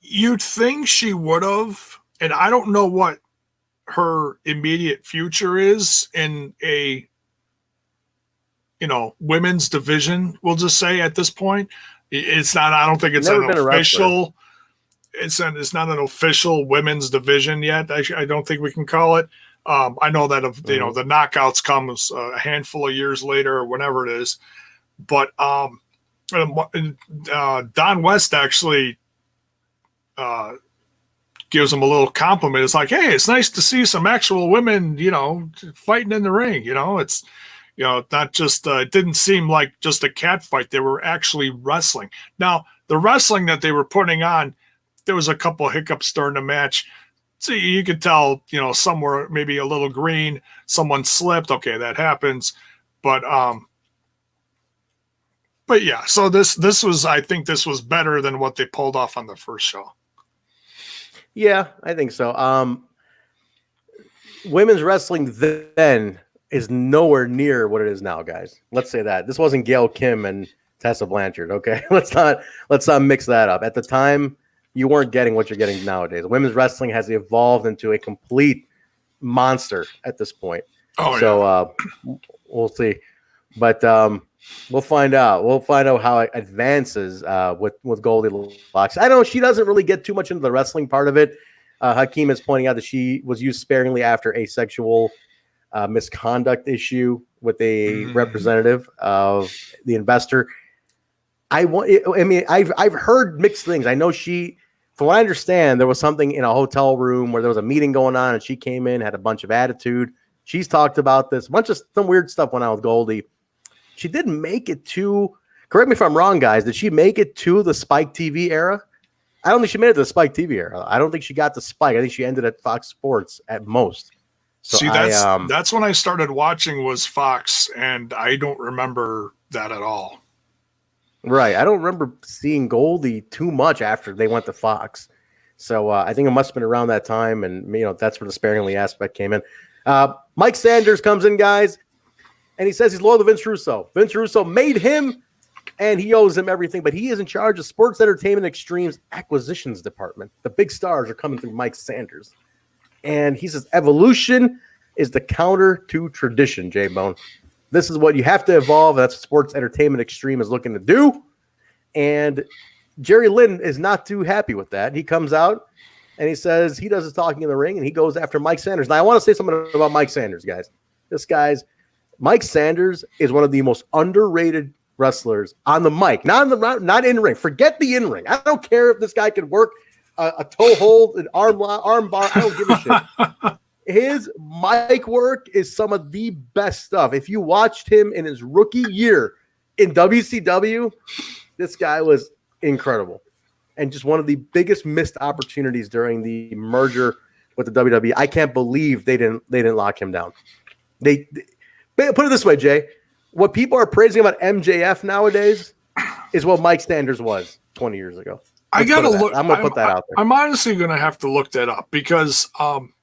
You'd think she would have. And I don't know what her immediate future is in a women's division, we'll just say at this point. It's not, I don't think it's an official, it's not an official women's division yet. I don't think we can call it. I know that the knockouts comes a handful of years later or whenever it is. But Don West actually gives him a little compliment. It's like, hey, it's nice to see some actual women, fighting in the ring. It's, not just, it didn't seem like just a cat fight. They were actually wrestling. Now, the wrestling that they were putting on, there was a couple of hiccups during the match. So you could tell, some were maybe a little green, someone slipped. Okay, that happens. But yeah, so this was, I think this was better than what they pulled off on the first show. Yeah, I think so. Women's wrestling then is nowhere near what it is now, guys. Let's say that. This wasn't Gail Kim and Tessa Blanchard, okay? Let's not mix that up. At the time, you weren't getting what you're getting nowadays. Women's wrestling has evolved into a complete monster at this point. Oh, so we'll see. But we'll find out. We'll find out how it advances with Goldilocks. I know she doesn't really get too much into the wrestling part of it. Hakeem is pointing out that she was used sparingly after a sexual misconduct issue with a representative of the investor. I've heard mixed things. I know she, from what I understand, there was something in a hotel room where there was a meeting going on, and she came in, had a bunch of attitude. She's talked about this. Some weird stuff went on with Goldie. She didn't make it to, correct me if I'm wrong, guys, did she make it to the Spike TV era? I don't think she made it to the Spike TV era. I don't think she got to Spike. I think she ended at Fox Sports at most. So see, that's when I started watching was Fox, and I don't remember that at all. Right. I don't remember seeing Goldie too much after they went to Fox. So I think it must have been around that time, and that's where the sparingly aspect came in. Mike Sanders comes in, guys, and he says he's loyal to Vince Russo. Vince Russo made him, and he owes him everything, but he is in charge of Sports Entertainment Extreme's acquisitions department. The big stars are coming through Mike Sanders. And he says evolution is the counter to tradition, J-Bone. This is what you have to evolve. That's what Sports Entertainment Extreme is looking to do. And Jerry Lynn is not too happy with that. He comes out and he says he does his talking in the ring, and he goes after Mike Sanders. Now, I want to say something about Mike Sanders, guys. Mike Sanders is one of the most underrated wrestlers on the mic, not in ring. Forget the in ring. I don't care if this guy can work a toe hold, an arm bar. I don't give a shit. His mic work is some of the best stuff. If you watched him in his rookie year in WCW, this guy was incredible, and just one of the biggest missed opportunities during the merger with the WWE. I can't believe they didn't lock him down. They put it this way, Jay. What people are praising about MJF nowadays is what Mike Sanders was 20 years ago. I gotta look. I'm gonna put that out there. I'm honestly gonna have to look that up because I'm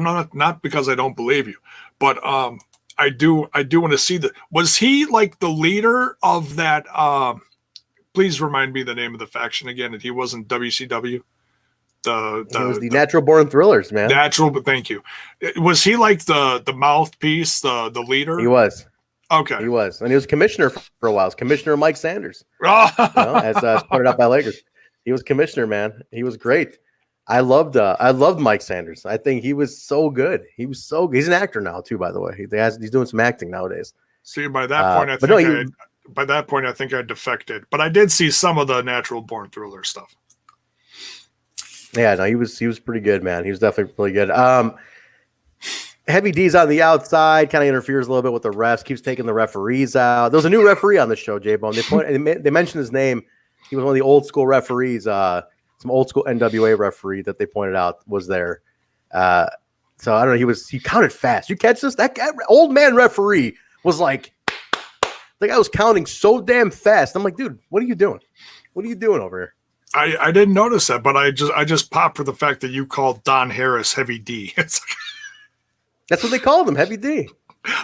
not because I don't believe you, but I do want to see that. Was he like the leader of that? Please remind me the name of the faction again. That he wasn't WCW. He was the Natural Born Thrillers, man. But thank you. Was he like the mouthpiece, the leader? He was. Okay. He was. And he was commissioner for a while. He was Commissioner Mike Sanders. As pointed out by Lakers. He was commissioner, man. He was great. I loved Mike Sanders. I think he was so good. He was so good. He's an actor now, too, by the way. He's doing some acting nowadays. See, by that point, I think I defected. But I did see some of the Natural Born Thriller stuff. Yeah, no, he was pretty good, man. He was definitely really good. Heavy D's on the outside, kind of interferes a little bit with the refs, keeps taking the referees out. There was a new referee on the show, J-Bone. They mentioned his name. He was one of the old school referees, some old school NWA referee that they pointed out was there. So I don't know. He counted fast. You catch this? That guy, old man referee was like, the guy was counting so damn fast. I'm like, dude, what are you doing? What are you doing over here? I didn't notice that, but I just popped for the fact that you called Don Harris Heavy D. That's what they called him, Heavy D.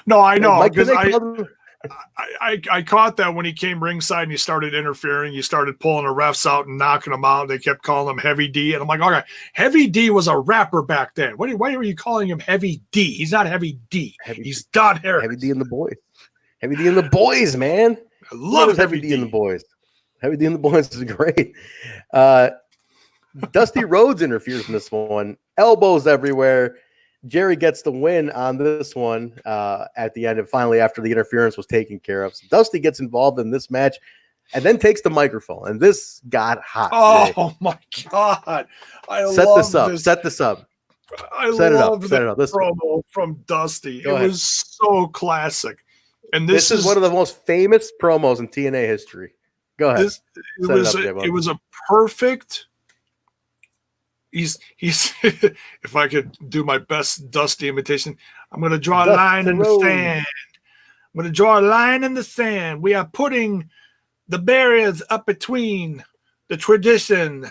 No, I know, because I caught that when he came ringside and he started interfering. He started pulling the refs out and knocking them out. They kept calling him Heavy D, and I'm like, okay, Heavy D was a rapper back then. Why were you calling him Heavy D? He's not Heavy D. He's Don Harris. Heavy D and the boys. Heavy D and the boys, man. I love Heavy D and the boys. Heavy D and the boys is great. Dusty Rhodes interferes in this one. Elbows everywhere. Jerry gets the win on this one at the end, and finally, after the interference was taken care of. So Dusty gets involved in this match and then takes the microphone, and this got hot. Oh, my God. Set this up. I love this promo from Dusty. It was so classic. And this is one of the most famous promos in TNA history. Go ahead. It was a perfect. He's if I could do my best Dusty imitation, I'm going to draw a line in the sand. I'm going to draw a line in the sand. We are putting the barriers up between the tradition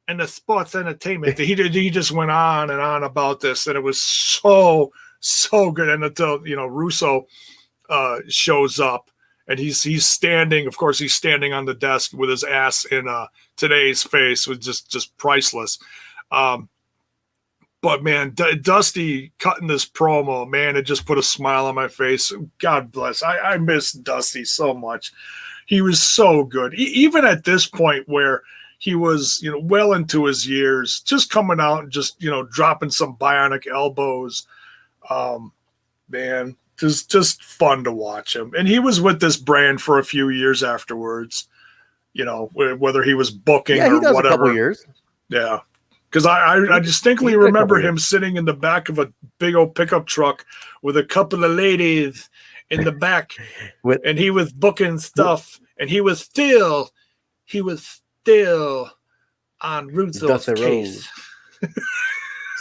and the sports entertainment. He just went on and on about this, and it was so good. And until Russo shows up. And he's standing, of course, he's standing on the desk with his ass in today's face, was just priceless. But man, Dusty cutting this promo, man, it just put a smile on my face. God bless. I miss Dusty so much. He was so good. Even at this point where he was, well into his years, just coming out and just, dropping some bionic elbows. Man. Just fun to watch him. And he was with this brand for a few years afterwards, whether he was booking or whatever. A couple years. Yeah. Because I distinctly remember him sitting in the back of a big old pickup truck with a couple of ladies in the back and he was booking stuff and he was still on Russo's case.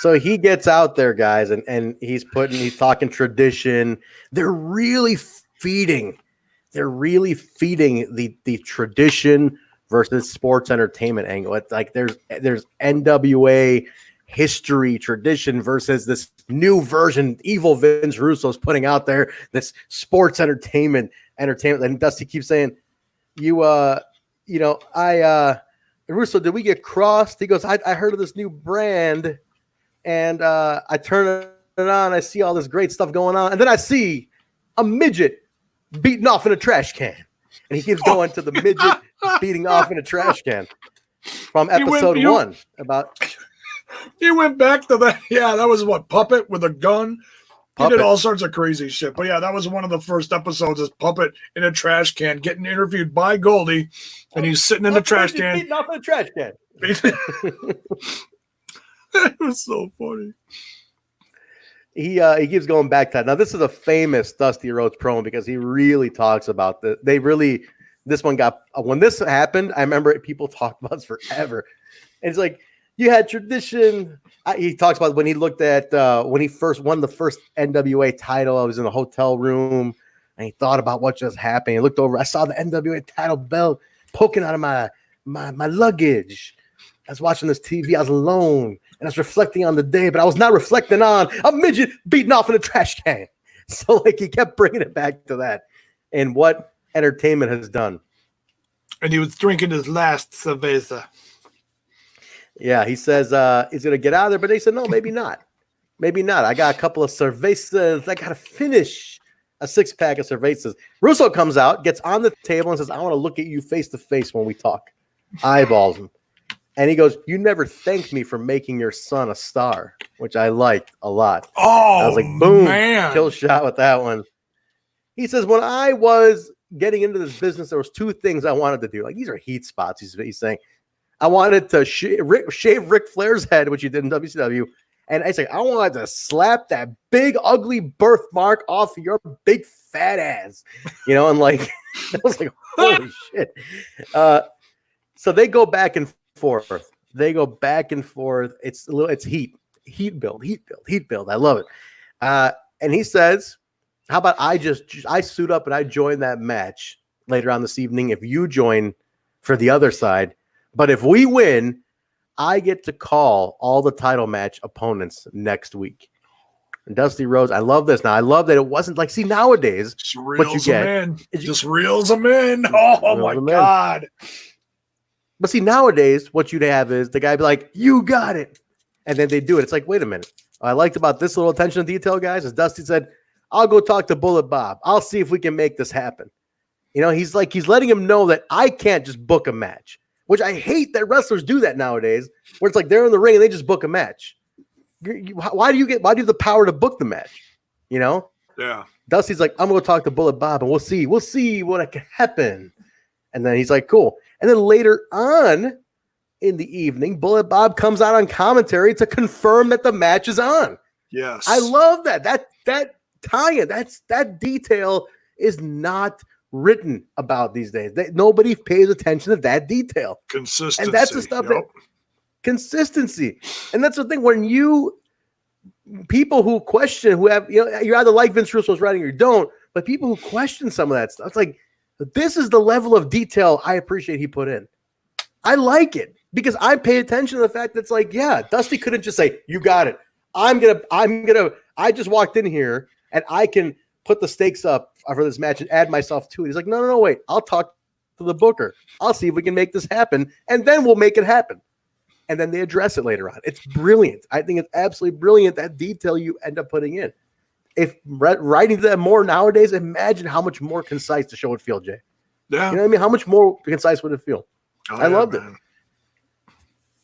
So he gets out there, guys, and he's talking tradition. They're really feeding the tradition versus sports entertainment angle. It's like there's NWA history tradition versus this new version evil Vince Russo's putting out there, this sports entertainment. And Dusty keeps saying, Russo, did we get crossed? He goes, I heard of this new brand. And I turn it on. I see all this great stuff going on. And then I see a midget beating off in a trash can. And he keeps going to the midget beating off in a trash can from episode 1. He went back to that. Yeah, that was what, Puppet with a gun? He did all sorts of crazy shit. But yeah, that was one of the first episodes, is Puppet in a trash can getting interviewed by Goldie, and he's sitting in the trash can. Beating off in a trash can. It was so funny. He keeps going back to that. Now, this is a famous Dusty Rhodes promo because he really talks about this one got, when this happened, I remember people talked about this forever. And it's like, you had tradition. He talks about when he looked at, when he first won the first NWA title, I was in the hotel room and he thought about what just happened. He looked over, I saw the NWA title belt poking out of my luggage. I was watching this TV. I was alone, and I was reflecting on the day, but I was not reflecting on a midget beating off in a trash can. So, like, he kept bringing it back to that, and what entertainment has done. And he was drinking his last cerveza. Yeah, he says he's going to get out of there, but they said, no, maybe not. Maybe not. I got a couple of cervezas. I got to finish a 6-pack of cervezas. Russo comes out, gets on the table, and says, I want to look at you face to face when we talk. Eyeballs him. And he goes, you never thanked me for making your son a star, which I liked a lot. Oh, I was like, boom, man. Kill shot with that one. He says, when I was getting into this business, there was 2 things I wanted to do. Like, these are heat spots, he's saying. I wanted to shave Ric Flair's head, which he did in WCW. And I said, I wanted to slap that big, ugly birthmark off your big fat ass. You know, and like, I was like, holy shit. So they go back and forth. It's heat build. I love it. And he says, how about I suit up and I join that match later on this evening if you join for the other side. But if we win, I get to call all the title match opponents next week. And Dusty Rhodes, I love this. Now, I love that it wasn't like, see, nowadays, what you get. Just reels them in. Oh, my God. But see, nowadays, what you'd have is the guy be like, you got it. And then they do it. It's like, wait a minute. What I liked about this little attention to detail, guys, is Dusty said, I'll go talk to Bullet Bob. I'll see if we can make this happen. You know, he's letting him know that I can't just book a match, which I hate that wrestlers do that nowadays, where it's like they're in the ring and they just book a match. Why do you have the power to book the match? You know? Yeah. Dusty's like, I'm going to talk to Bullet Bob and we'll see what can happen. And then he's like, cool. And then later on in the evening, Bullet Bob comes out on commentary to confirm that the match is on. Yes. I love that. That tie-in, that detail is not written about these days. Nobody pays attention to that detail. Consistency. And that's the stuff that consistency. And that's the thing when people who question, who have, you know, you either like Vince Russo's writing or you don't, but people who question some of that stuff, it's like, this is the level of detail I appreciate he put in. I like it because I pay attention to the fact that it's like, yeah, Dusty couldn't just say, you got it. I just walked in here and I can put the stakes up for this match and add myself to it. He's like, no, wait. I'll talk to the booker. I'll see if we can make this happen, and then we'll make it happen. And then they address it later on. It's brilliant. I think it's absolutely brilliant, that detail you end up putting in. If writing that more nowadays, imagine how much more concise the show would feel, Jay. Yeah. You know what I mean? How much more concise would it feel? I loved it.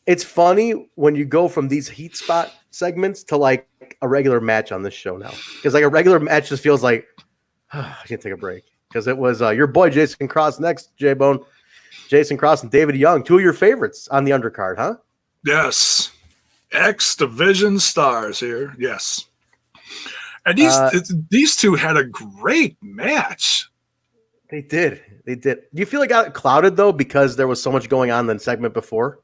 It's funny when you go from these heat spot segments to like a regular match on this show now. Because like a regular match just feels like, I can't take a break. Because it was your boy Jason Cross next, J-Bone. Jason Cross and David Young, 2 of your favorites on the undercard, huh? Yes. X-Division stars here. Yes. And these two had a great match. They did. Do you feel like it got clouded, though, because there was so much going on in the segment before?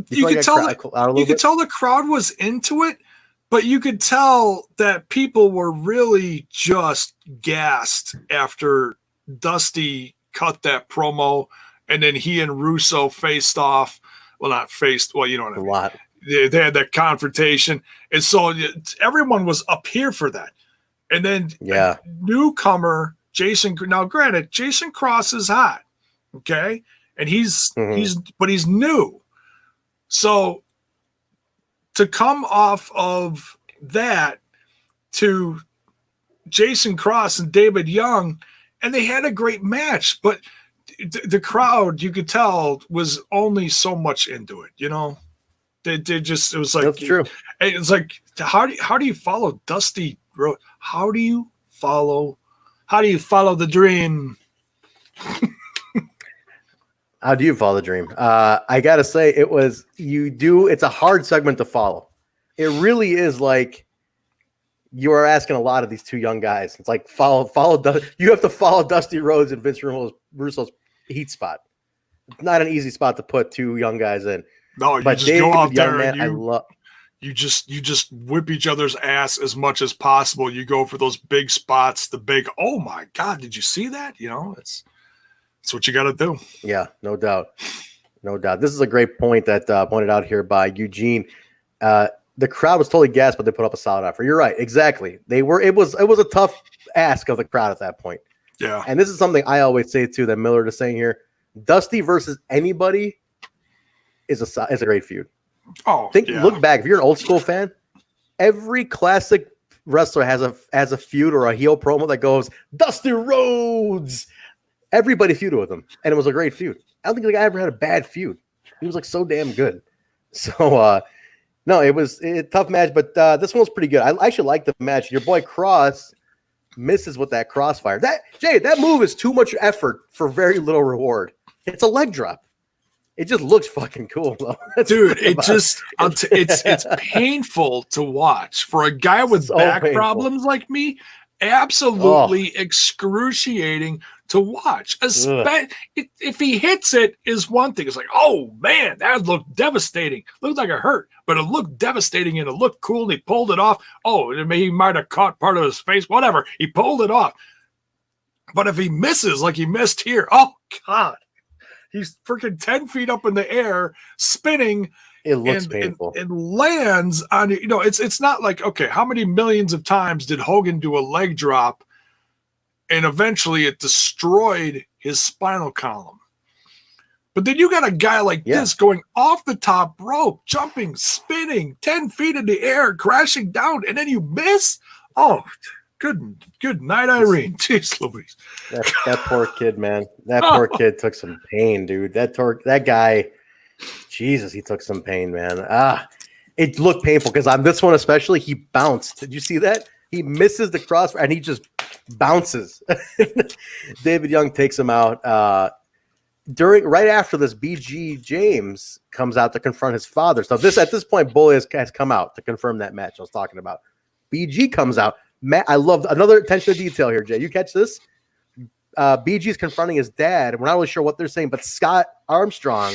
You could tell the crowd was into it, but you could tell that people were really just gassed after Dusty cut that promo, and then he and Russo faced off. Well, not faced. Well, you know what I mean. A lot. They had that confrontation, and so everyone was up here for that. And then newcomer Jason. Now, granted, Jason Cross is hot, okay, and he's new. So to come off of that to Jason Cross and David Young, and they had a great match, but the crowd, you could tell, was only so much into it, you know? They just, it was like, That's true. It's like, how do you follow Dusty Rhodes? How do you follow the dream? How do you follow the dream? I gotta say, it's a hard segment to follow. It really is like you are asking a lot of these two young guys. It's like you have to follow Dusty Rhodes and Vince Russo's heat spot. It's not an easy spot to put two young guys in. No, you but just go out there man, and you just whip each other's ass as much as possible. You go for those big spots, oh my God, did you see that? You know, it's what you got to do. Yeah, no doubt. No doubt. This is a great point that pointed out here by Eugene. The crowd was totally gassed, but they put up a solid effort. You're right. Exactly. It was a tough ask of the crowd at that point. Yeah. And this is something I always say too, that Miller is saying here. Dusty versus anybody is a great feud. Oh, look back. If you're an old school fan, every classic wrestler has a feud or a heel promo that goes Dusty Rhodes. Everybody feuded with him, and it was a great feud. I don't think the guy ever had a bad feud. He was like so damn good. So no, it was a tough match, but this one was pretty good. I actually like the match. Your boy Cross misses with that crossfire. That move is too much effort for very little reward. It's a leg drop. It just looks fucking cool, though. Dude, it's painful to watch for a guy with back problems like me. Absolutely excruciating to watch. If he hits it is one thing. It's like, oh man, that looked devastating. Looked like it hurt, but it looked devastating and it looked cool. And he pulled it off. Oh, he might have caught part of his face. Whatever. He pulled it off. But if he misses like he missed here, oh God. He's freaking 10 feet up in the air, spinning. It looks painful. And lands on, it's not like, okay, how many millions of times did Hogan do a leg drop and eventually it destroyed his spinal column? But then you got a guy like this going off the top rope, jumping, spinning, 10 feet in the air, crashing down, and then you miss? Oh, Good night, Irene. Jeez Louise. That poor kid, man. That poor kid took some pain, dude. That guy, Jesus, he took some pain, man. It looked painful because on this one especially, he bounced. Did you see that? He misses the cross and he just bounces. David Young takes him out. Right after this, BG James comes out to confront his father. So at this point, Bully has come out to confirm that match I was talking about. BG comes out. Matt, I love another attention to detail here, Jay. You catch this? BG's confronting his dad. We're not really sure what they're saying, but Scott Armstrong,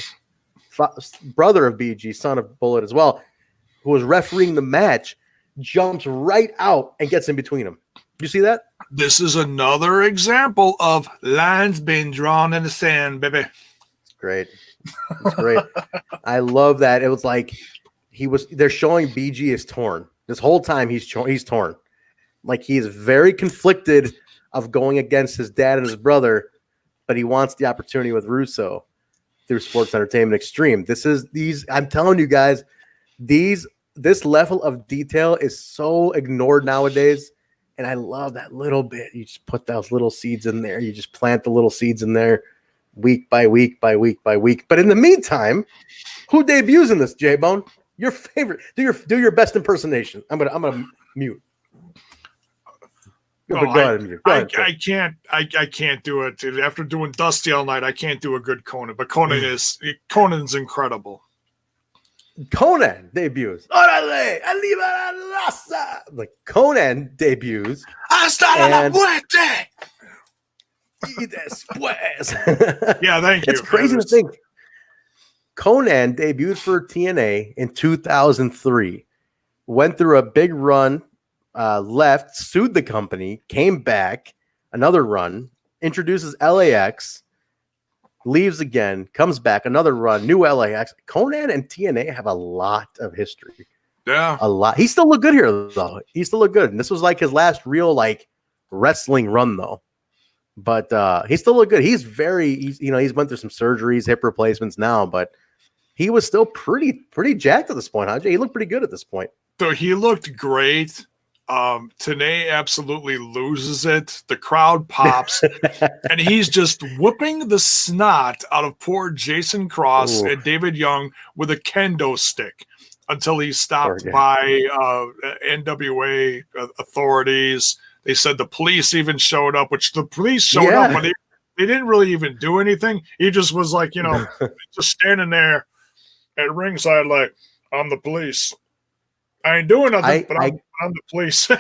brother of BG, son of Bullet as well, who was refereeing the match, jumps right out and gets in between them. You see that? This is another example of lines being drawn in the sand, baby. It's great. It's great. I love that. It was like they're showing BG is torn. This whole time he's torn. Like he is very conflicted of going against his dad and his brother, but he wants the opportunity with Russo through Sports Entertainment Extreme. I'm telling you guys, this level of detail is so ignored nowadays. And I love that little bit. You just put those little seeds in there. You just plant the little seeds in there week by week by week by week. But in the meantime, who debuts in this, J-Bone? Your favorite. Do your best impersonation. I'm gonna mute. I can't do it. After doing Dusty all night, I can't do a good Konnan. But Konnan's incredible. Konnan debuts. Like Konnan debuts. Hasta la muerte. Yeah, thank you. It's crazy to think. Konnan debuted for TNA in 2003. Went through a big run. Left, sued the company, came back, another run, introduces LAX, leaves again, comes back, another run, new LAX. Konnan and TNA have a lot of history. Yeah. A lot. He still looked good here, though. He still looked good. And this was like his last real wrestling run, though. But he still looked good. He's he's went through some surgeries, hip replacements now, but he was still pretty jacked at this point, huh? He looked pretty good at this point. So he looked great. Tenay absolutely loses it. The crowd pops, and he's just whooping the snot out of poor Jason Cross and David Young with a kendo stick. until he's stopped by NWA authorities. They said the police even showed up, which the police showed up, but they didn't really even do anything. He just was like, just standing there at ringside like, I'm the police. I ain't doing nothing, but I'm the police.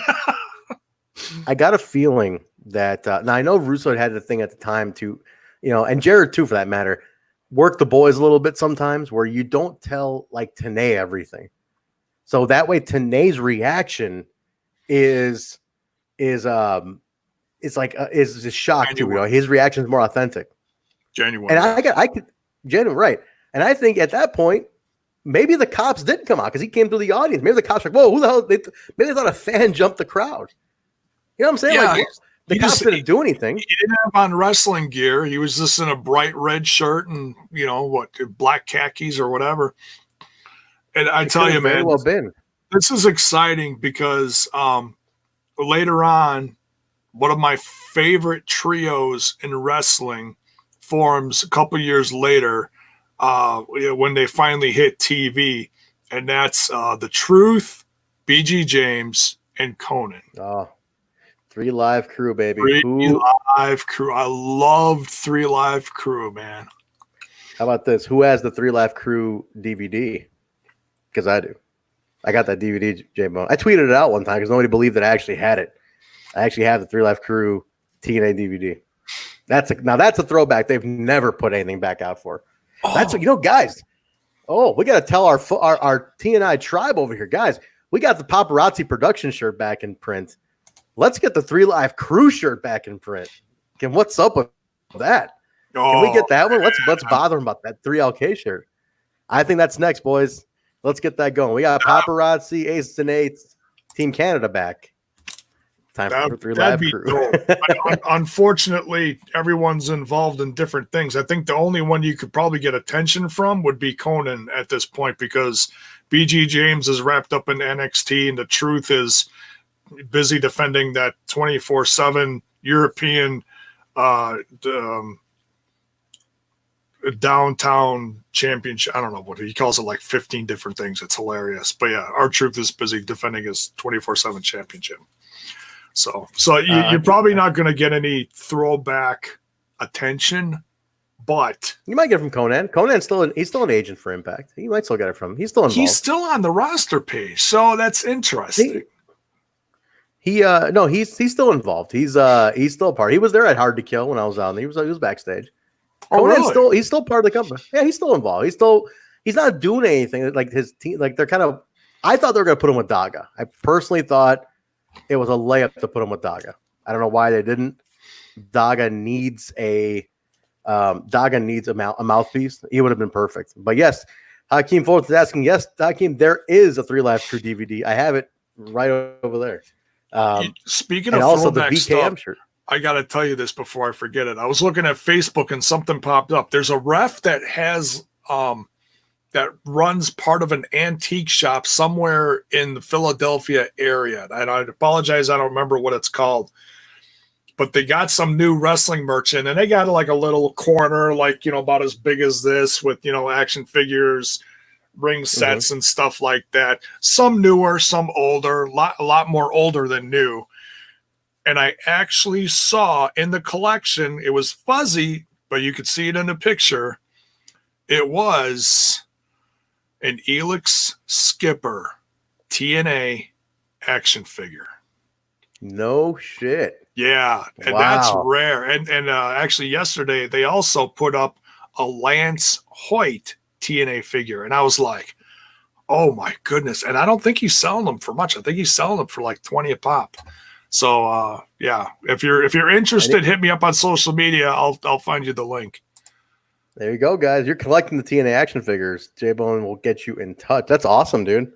I got a feeling that now I know Russo had the thing at the time to, and Jarrett too, for that matter, work the boys a little bit sometimes where you don't tell like Tenay everything. So that way Tanay's reaction is a shock too. His reaction is more authentic. Genuine. And I could genuine, right. And I think at that point, maybe the cops did come out because he came to the audience. Maybe the cops were like, whoa, who the hell? Maybe they thought a fan jumped the crowd. You know what I'm saying? Yeah, like, the cops didn't do anything. He didn't have on wrestling gear. He was just in a bright red shirt and, black khakis or whatever. And I tell you, man, this is exciting because later on, one of my favorite trios in wrestling forms a couple years later when they finally hit TV, and that's The Truth, BG James, and Konnan. Oh, 3 Live Crew, baby. 3 Live Crew. I loved 3 Live Crew, man. How about this? Who has the 3 Live Crew DVD? Because I do. I got that DVD, J-Bone. I tweeted it out one time because nobody believed that I actually had it. I actually have the 3 Live Crew TNA DVD. That's a throwback they've never put anything back out for. That's guys. Oh, we got to tell our TNI tribe over here, guys. We got the Paparazzi production shirt back in print. Let's get the 3 Live Crew shirt back in print. What's up with that? Can we get that one? Let's bother them about that 3LK shirt. I think that's next, boys. Let's get that going. We got Paparazzi, Aces and Eights, Team Canada back. Time for 3 Live Crew. Unfortunately, everyone's involved in different things. I think the only one you could probably get attention from would be Konnan at this point because BG James is wrapped up in NXT and The Truth is busy defending that 24/7 European downtown championship. I don't know what he calls it, like 15 different things. It's hilarious. But yeah, our Truth is busy defending his 24/7 championship. So you're probably not going to get any throwback attention, but you might get it from Konnan. Konnan's he's still an agent for Impact. You might still get it from him. He's still involved. He's still on the roster page, so that's interesting. He's still involved. He's still a part. He was there at Hard to Kill when I was out there. He was backstage. Konnan's he's still part of the company. Yeah, he's still involved. He's not doing anything like his team. Like they're kind of. I thought they were going to put him with Daga. I personally thought it was a layup to put him with Daga. I don't know why they didn't. Daga needs a mouthpiece. He would have been perfect. But yes, Hakeem Fulton is asking. Yes, Hakeem, there is a 3 Live Crew DVD. I have it right over there. Speaking of also the VKM stuff, shirt. I got to tell you this before I forget it. I was looking at Facebook and something popped up. There's a ref that has that runs part of an antique shop somewhere in the Philadelphia area. And I apologize, I don't remember what it's called. But they got some new wrestling merch in, and they got like a little corner, like, about as big as this with, action figures, ring sets and stuff like that. Some newer, some older, a lot more older than new. And I actually saw in the collection, it was fuzzy, but you could see it in the picture. It was an Elix Skipper TNA action figure. No shit. Yeah, and that's rare. And actually yesterday they also put up a Lance Hoyt TNA figure, and I was like, oh my goodness. And I don't think he's selling them for much. I think he's selling them for like 20 a pop. So yeah, if you're interested, hit me up on social media. I'll find you the link. There you go, guys. You're collecting the TNA action figures. J-Bone will get you in touch. That's awesome, dude.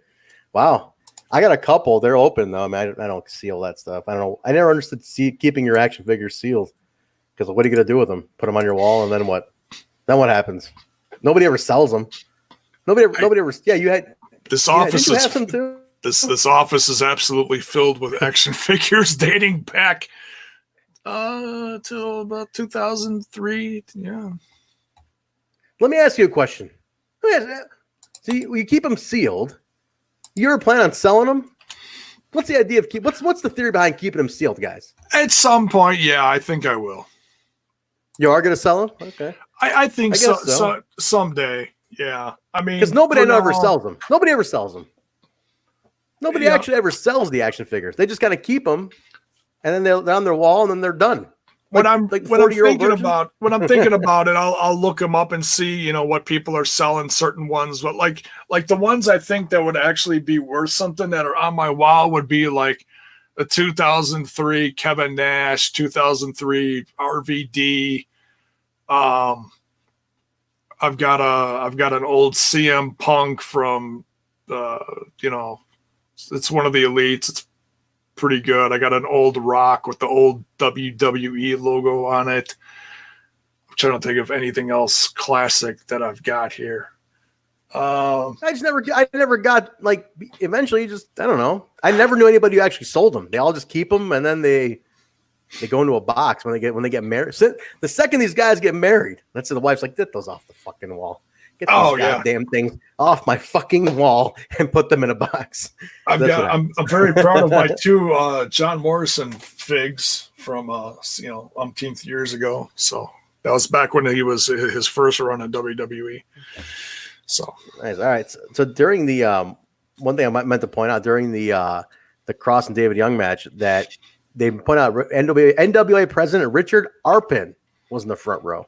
Wow. I got a couple. They're open, though. I mean, I don't seal that stuff. I don't know. I never understood keeping your action figures sealed. Because what are you going to do with them? Put them on your wall, and then what? Then what happens? Nobody ever sells them. Nobody ever. Yeah, you had. This office did you have them too? This office is absolutely filled with action figures dating back till about 2003. Yeah. Let me ask you a question. So you keep them sealed. You ever plan on selling them? What's the idea of what's the theory behind keeping them sealed, guys? At some point, yeah, I think I will. You are going to sell them? Okay. I think so. Someday. Yeah. I mean, because nobody ever sells them. Nobody ever sells them. Nobody actually ever sells the action figures. They just kind of keep them, and then they're on their wall, and then they're done. When I'm thinking about it, I'll look them up and see, what people are selling certain ones. But like the ones I think that would actually be worth something that are on my wall would be like a 2003 Kevin Nash, 2003 RVD. I've got an old CM Punk from it's one of the elites. It's pretty good. I got an old Rock with the old WWE logo on it. I'm trying to think of anything else classic that I've got here. I never got eventually I don't know. I never knew anybody who actually sold them. They all just keep them and then they go into a box when they get married. So the second these guys get married, that's the wife's like, get those off the fucking wall. Get these goddamn things off my fucking wall and put them in a box. I'm very proud of my two John Morrison figs from umpteenth years ago. So that was back when he was his first run in WWE. So nice. All right. So during the one thing I meant to point out during the Cross and David Young match that they point out NWA president Richard Arpin was in the front row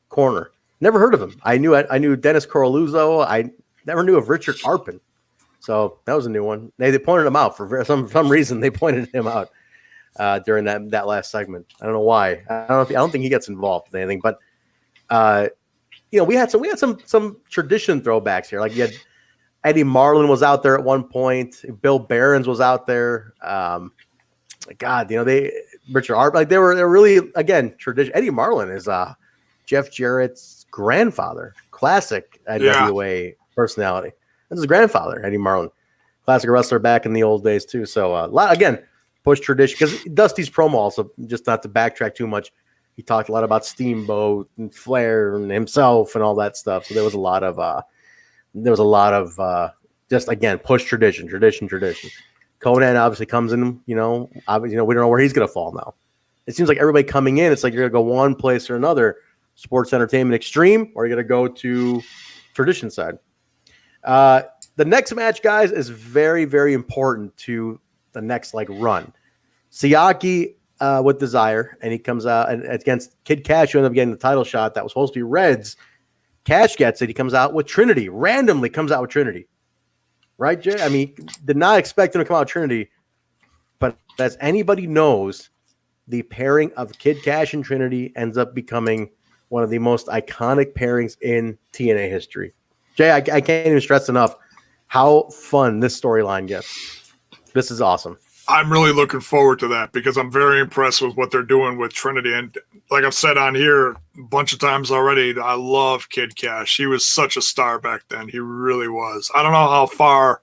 corner. Never heard of him. I knew Dennis Coraluzzo. I never knew of Richard Arpin. So that was a new one. They pointed him out for some reason. They pointed him out during that last segment. I don't know why. I don't think he gets involved with anything. But we had some tradition throwbacks here. Like you had Eddie Marlin was out there at one point. Bill Barons was out there. God, Richard Arpin. They were really again tradition. Eddie Marlin is Jeff Jarrett's grandfather, classic NWA personality. That's his grandfather, Eddie Marlin, classic wrestler back in the old days too. So again, push tradition because Dusty's promo also, just not to backtrack too much. He talked a lot about Steamboat and Flair and himself and all that stuff. So there was a lot of just again push tradition. Konnan obviously comes in. We don't know where he's gonna fall now. It seems like everybody coming in, it's like you're gonna go one place or another. Sports Entertainment Extreme, or you're going to go to tradition side. The next match, guys, is very, very important to the next run. Siaki with Desire, and he comes out and against Kid Kash, who ended up getting the title shot that was supposed to be Reds. Kash gets it. He comes out with Trinity. Randomly comes out with Trinity. Right, Jay? I mean, did not expect him to come out with Trinity, but as anybody knows, the pairing of Kid Kash and Trinity ends up becoming one of the most iconic pairings in TNA history. Jay, I can't even stress enough how fun this storyline gets. This is awesome. I'm really looking forward to that because I'm very impressed with what they're doing with Trinity. And like I've said on here a bunch of times already, I love Kid Kash. He was such a star back then. He really was. I don't know how far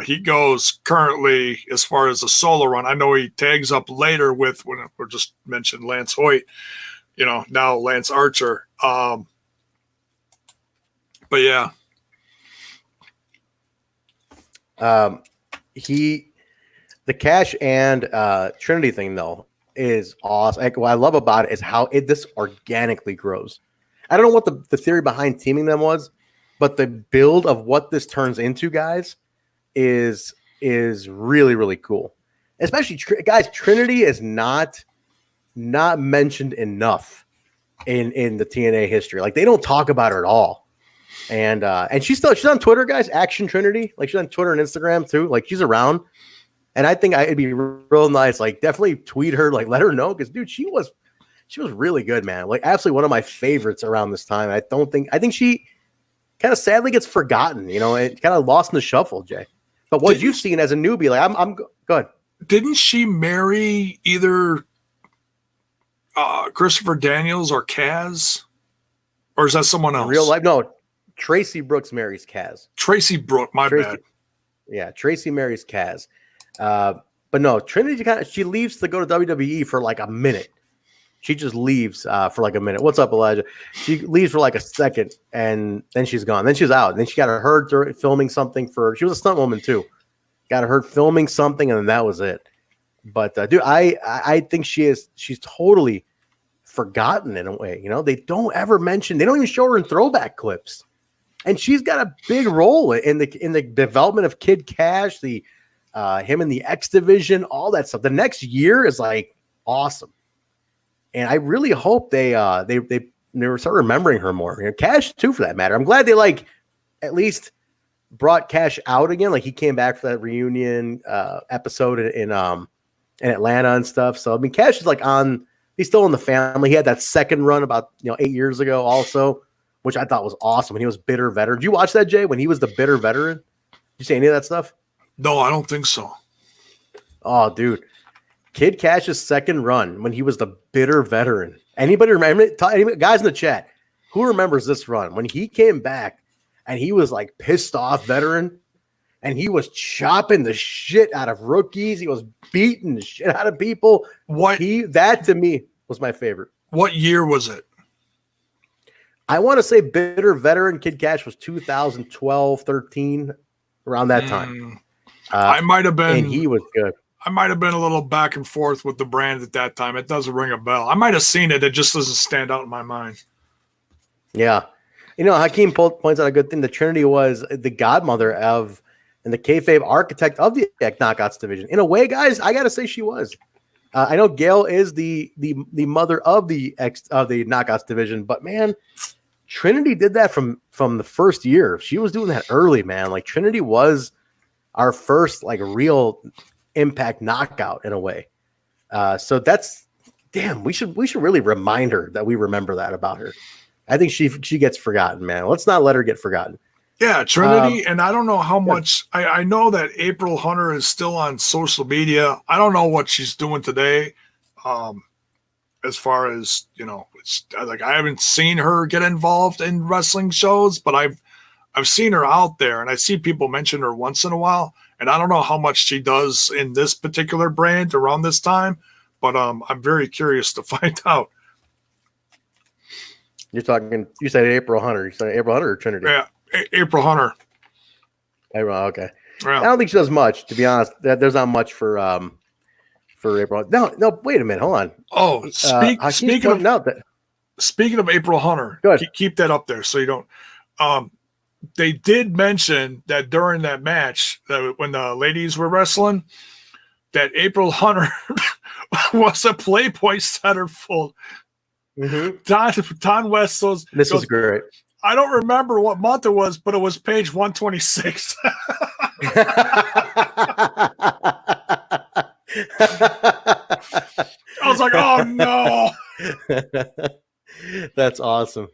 he goes currently as far as a solo run. I know he tags up later with, when we just mentioned Lance Hoyt, now Lance Archer. But yeah. The Kash and Trinity thing though is awesome. What I love about it is how this organically grows. I don't know what the theory behind teaming them was, but the build of what this turns into, guys, is really, really cool. Especially guys, Trinity is not mentioned enough in the TNA history. Like they don't talk about her at all. And she's on Twitter, guys. Action Trinity. Like she's on Twitter and Instagram too. Like she's around. And I think it'd be real nice. Like definitely tweet her. Like let her know because dude, she was really good, man. Like absolutely one of my favorites around this time. I think she kind of sadly gets forgotten. It kind of lost in the shuffle, Jay. But what you've seen as a newbie, like I'm good. Didn't she marry either Christopher Daniels or Kaz? Or is that someone else? In real life? No. Tracy Brooks marries Kaz. Tracy Brooks, bad. Yeah, Tracy marries Kaz. But no, Trinity she leaves to go to WWE for like a minute. She just leaves for like a minute. What's up, Elijah? She leaves for like a second, and then she's gone. Then she's out. And then she got her filming something she was a stunt woman too. Got her filming something, and then that was it. But dude, I think she's totally forgotten in a way. You know, they don't ever mention. They don't even show her in throwback clips, and she's got a big role in the development of Kid Kash, him in the X-Division, all that stuff. The next year is like awesome. And I really hope they start remembering her more. You know, Kash too, for that matter. I'm glad they at least brought Kash out again. Like he came back for that reunion episode in Atlanta and stuff. So I mean, Kash is he's still in the family. He had that second run about 8 years ago also, which I thought was awesome. When he was bitter veteran. Did you watch that, Jay? When he was the bitter veteran? Did you see any of that stuff? No, I don't think so. Oh, dude. Kid Kash's second run when he was the bitter veteran. Anybody remember it? Guys in the chat, who remembers this run? When he came back and he was like pissed off veteran and he was chopping the shit out of rookies. He was beating the shit out of people. That to me was my favorite. What year was it? I want to say bitter veteran Kid Kash was 2012, 13, around that time. I might have been. And he was good. I might have been a little back and forth with the brand at that time. It doesn't ring a bell. I might have seen it. It just doesn't stand out in my mind. Yeah. Hakeem points out a good thing. The Trinity was the godmother of and the kayfabe architect of the Knockouts division. In a way, guys, I got to say she was. I know Gail is the mother of the Knockouts division, but man, Trinity did that from the first year. She was doing that early, man. Like Trinity was our first real Impact knockout in a way. So that's we should really remind her that we remember that about her. I think she gets forgotten, man. Let's not let her get forgotten. Yeah, Trinity, and I don't know how much. I know that April Hunter is still on social media. I don't know what she's doing today. As far as it's I haven't seen her get involved in wrestling shows, but I've seen her out there, and I see people mention her once in a while. And I don't know how much she does in this particular brand around this time, but I'm very curious to find out. You said April Hunter. You said April Hunter or Trinity? Yeah, April Hunter. Okay. Yeah. I don't think she does much, to be honest. There's not much for April. No, wait a minute. Hold on. Oh, speaking of April Hunter, keep that up there so you don't. They did mention that during that match, that when the ladies were wrestling, that April Hunter was a Playboy centerfold. Mm-hmm. Don West goes, this is great. I don't remember what month it was, but it was page 126. I was like, oh no. That's awesome.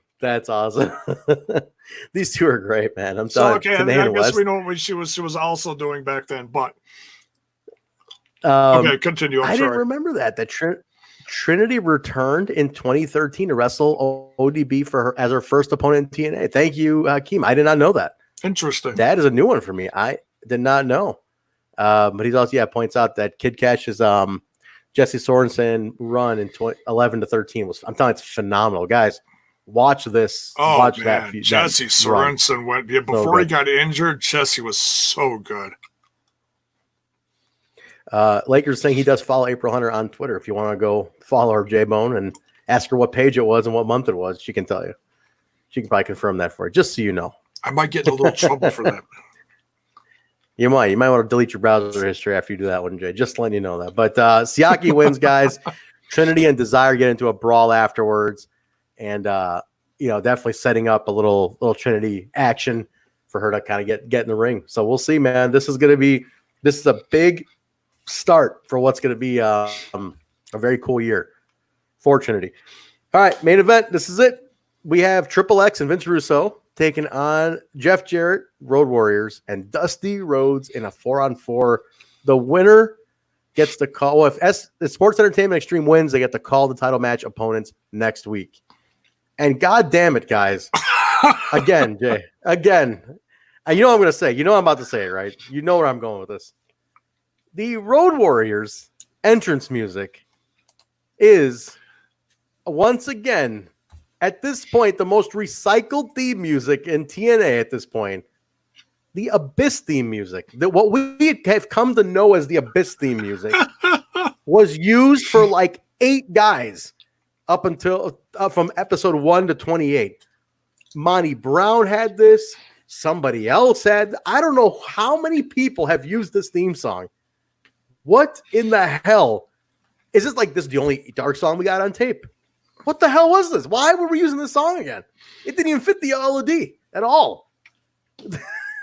These two are great, man. I'm so sorry. Okay, I guess we know what she was also doing back then, but okay, continue. I didn't remember that. Trinity returned in 2013 to wrestle ODB as her first opponent in TNA. Thank you, Keem. I did not know that. Interesting. That is a new one for me. I did not know. But he's also points out that Kid Kash's Jesse Sorensen run in 11 to 13 was. I'm telling you, it's phenomenal, guys. Watch this. Oh, watch man. that. Jesse Sorensen went before he got injured. Jesse was so good. Lakers saying he does follow April Hunter on Twitter. If you want to go follow her, J-Bone, and ask her what page it was and what month it was, she can tell you. She can probably confirm that for you, just so you know. I might get in a little trouble for that. You might want to delete your browser history after you do that one, Jay. Just letting you know that. But Siaki wins, guys. Trinity and Desire get into a brawl afterwards, and definitely setting up a little Trinity action for her to kind of get in the ring. So we'll see, man. This is a big start for what's going to be a very cool year for Trinity. All right, main event. This is it. We have Triple X and Vince Russo taking on Jeff Jarrett, Road Warriors, and Dusty Rhodes in a 4-on-4. The winner gets to call. Well, if the Sports Entertainment Extreme wins, they get to call the title match opponents next week. And God damn it, guys. Again, Jay. Again. And you know what I'm going to say. You know I'm about to say it, right? You know where I'm going with this. The Road Warriors entrance music is once again, at this point, the most recycled theme music in TNA at this point, the Abyss theme music, what we have come to know as the Abyss theme music, was used for like 8 guys up until from episode 1 to 28. Monty Brown had this. Somebody else had. I don't know how many people have used this theme song. What in the hell? Is this like this is the only dark song we got on tape? What the hell was this? Why were we using this song again? It didn't even fit the LOD at all.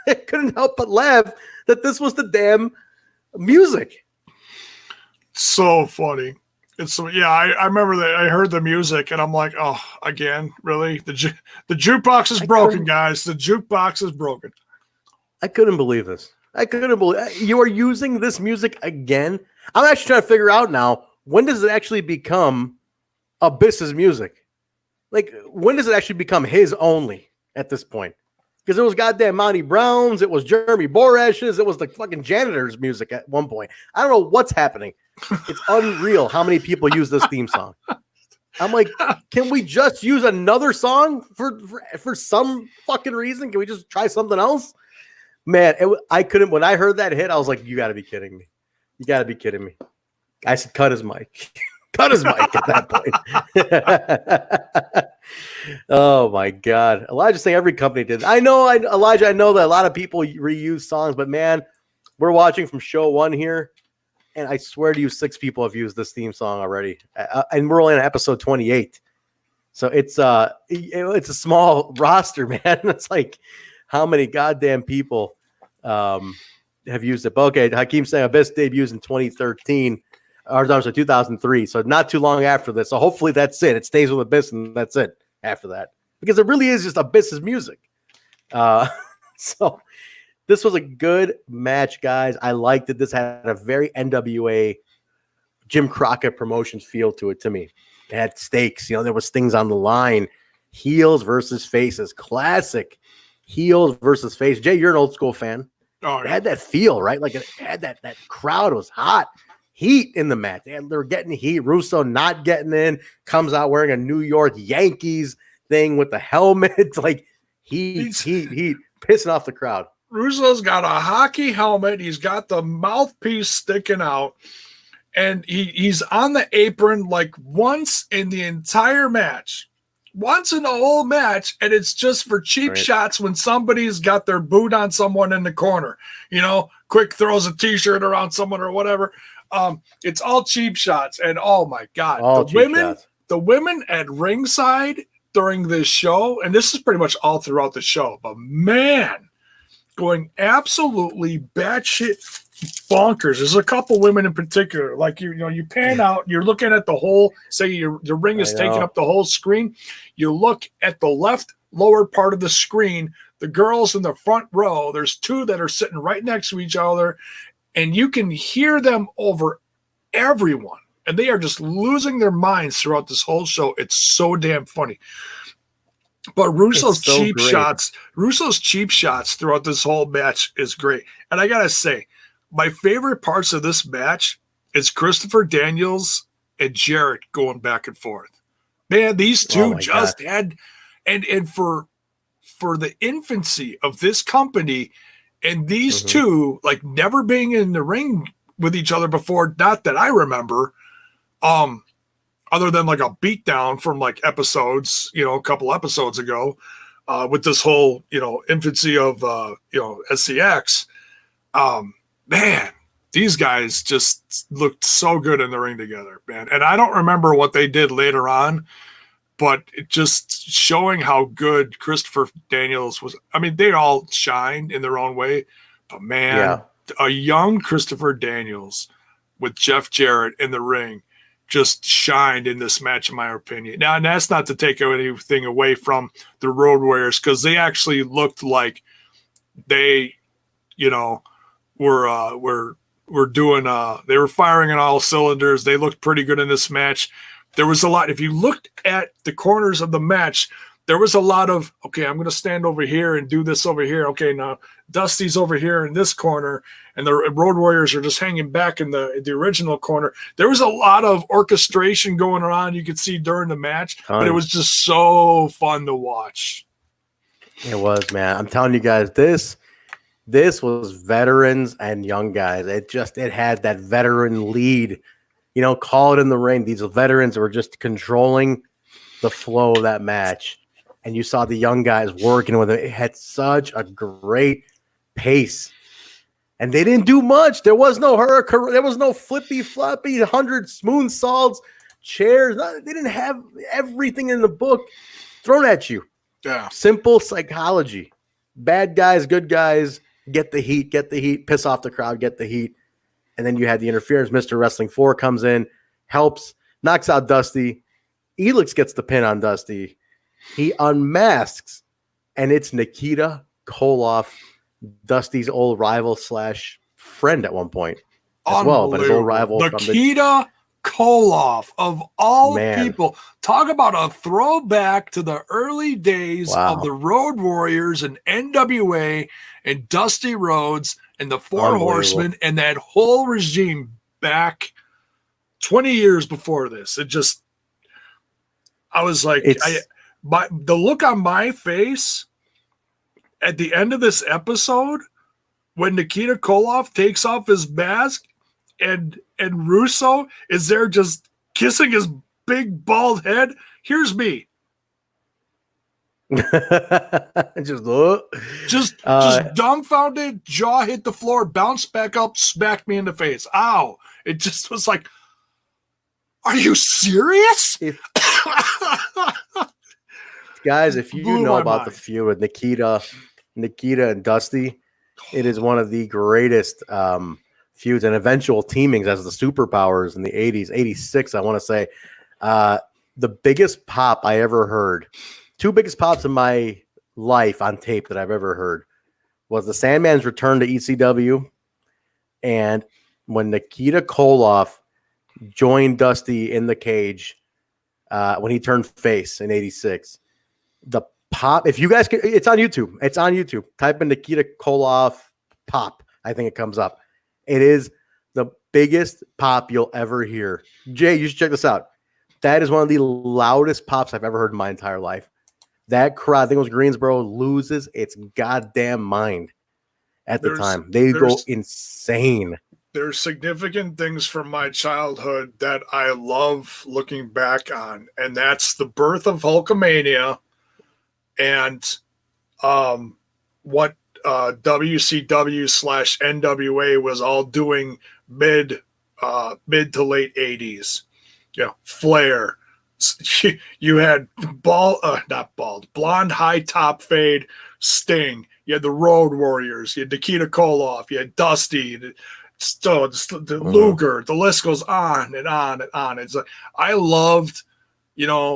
I couldn't help but laugh that this was the damn music. So funny. I remember that. I heard the music and I'm like, oh, again, really? The jukebox is broken, guys. The jukebox is broken. I couldn't believe this. I couldn't believe you are using this music again. I'm actually trying to figure out now, when does it actually become Abyss's music? Like, when does it actually become his only at this point? Because it was goddamn Monty Brown's, it was Jeremy Borash's, it was the fucking janitor's music at one point. I don't know what's happening. It's unreal how many people use this theme song. I'm like, can we just use another song for some fucking reason? Can we just try something else? Man, I couldn't. When I heard that hit, I was like, you got to be kidding me. You got to be kidding me. I said, cut his mic. Cut his mic at that point. Oh, my God. Elijah's saying every company did. Elijah, I know that a lot of people reuse songs, but, man, we're watching from show 1 here, and I swear to you, 6 people have used this theme song already. And we're only on episode 28. So it's a small roster, man. It's like how many goddamn people have used it. But okay, Hakeem's saying Abyss debuts in 2013. Or I'm sorry, 2003. So not too long after this. So hopefully that's it. It stays with Abyss and that's it after that. Because it really is just Abyss's music. So this was a good match, guys. I liked it. This had a very NWA Jim Crockett Promotions feel to it to me. It had stakes. There was things on the line. Heels versus faces. Classic heels versus face. Jay, you're an old school fan. Oh, yeah. It had that feel, right? Like it had that crowd was hot. Heat in the match. They were getting heat. Russo not getting in. Comes out wearing a New York Yankees thing with the helmet. Like heat, pissing off the crowd. Russo's got a hockey helmet. He's got the mouthpiece sticking out. And he's on the apron like once in the entire match. Once in the whole match, and it's just for cheap shots when somebody's got their boot on someone in the corner. Quick throws a T-shirt around someone or whatever. It's all cheap shots, and oh my God, the women at ringside during this show, and this is pretty much all throughout the show, but man, going absolutely batshit bonkers. There's a couple women in particular, like you pan out, you're looking at the whole, say the ring is taking up the whole screen. You look at the left lower part of the screen, the girls in the front row, there's 2 that are sitting right next to each other, and you can hear them over everyone, and they are just losing their minds throughout this whole show. It's so damn funny. But Russo's cheap shots throughout this whole match is great. And I gotta say, my favorite parts of this match is Christopher Daniels and Jarrett going back and forth. Man, these two had, and for the infancy of this company, and these two, like never being in the ring with each other before, not that I remember, other than like a beatdown from like episodes, a couple episodes ago, with this whole, infancy of, S.E.X. Man, these guys just looked so good in the ring together, man. And I don't remember what they did later on, but it just showing how good Christopher Daniels was. I mean, they all shined in their own way, but man, a young Christopher Daniels with Jeff Jarrett in the ring just shined in this match, in my opinion. Now, and that's not to take anything away from the Road Warriors, because they actually looked like they, were doing they were firing on all cylinders. They looked pretty good in this match. There was a lot. If you looked at the corners of the match, there was a lot of, okay, I'm going to stand over here and do this over here. Okay, now Dusty's over here in this corner, and the Road Warriors are just hanging back in the original corner. There was a lot of orchestration going on you could see during the match, but it was just so fun to watch. It was, man. I'm telling you guys, this was veterans and young guys. It had that veteran lead, you know, call it in the ring. These veterans were just controlling the flow of that match. And you saw the young guys working with it. It had such a great pace. And they didn't do much. There was no hurricane. There was no flippy floppy 100 moonsaults, chairs. They didn't have everything in the book thrown at you. Yeah. Simple psychology. Bad guys, good guys, get the heat, piss off the crowd, get the heat. And then you had the interference. Mr. Wrestling 4 comes in, helps, knocks out Dusty. Elix gets the pin on Dusty. He unmasks, and it's Nikita Koloff, Dusty's old rival / friend at one point as well, but his old rival. Nikita Koloff, of all people. Talk about a throwback to the early days of the Road Warriors and NWA and Dusty Rhodes and the Four Horsemen and that whole regime back 20 years before this. It just, I was like, the look on my face at the end of this episode when Nikita Koloff takes off his mask and Russo is there just kissing his big bald head. Here's me. just dumbfounded, jaw hit the floor, bounced back up, smacked me in the face. Ow. It just was like, are you serious? Guys, if you know about the feud with Nikita and Dusty, it is one of the greatest feuds and eventual teamings as the superpowers in the 80s, 86, I want to say. The biggest pop I ever heard, 2 biggest pops in my life on tape that I've ever heard, was the Sandman's return to ECW, and when Nikita Koloff joined Dusty in the cage when he turned face in 86. The pop, if you guys can, it's on YouTube. It's on YouTube. Type in Nikita Koloff pop. I think it comes up. It is the biggest pop you'll ever hear. Jay, you should check this out. That is one of the loudest pops I've ever heard in my entire life. That crowd, I think it was Greensboro, loses its goddamn mind at the time. They go insane. There's significant things from my childhood that I love looking back on, and that's the birth of Hulkamania and what WCW / NWA was all doing mid to late 80s. Yeah, Flair. You had blonde high top fade Sting. You had the Road Warriors. You had Nikita Koloff. You had Dusty. The Luger. The list goes on and on and on. It's like, I loved,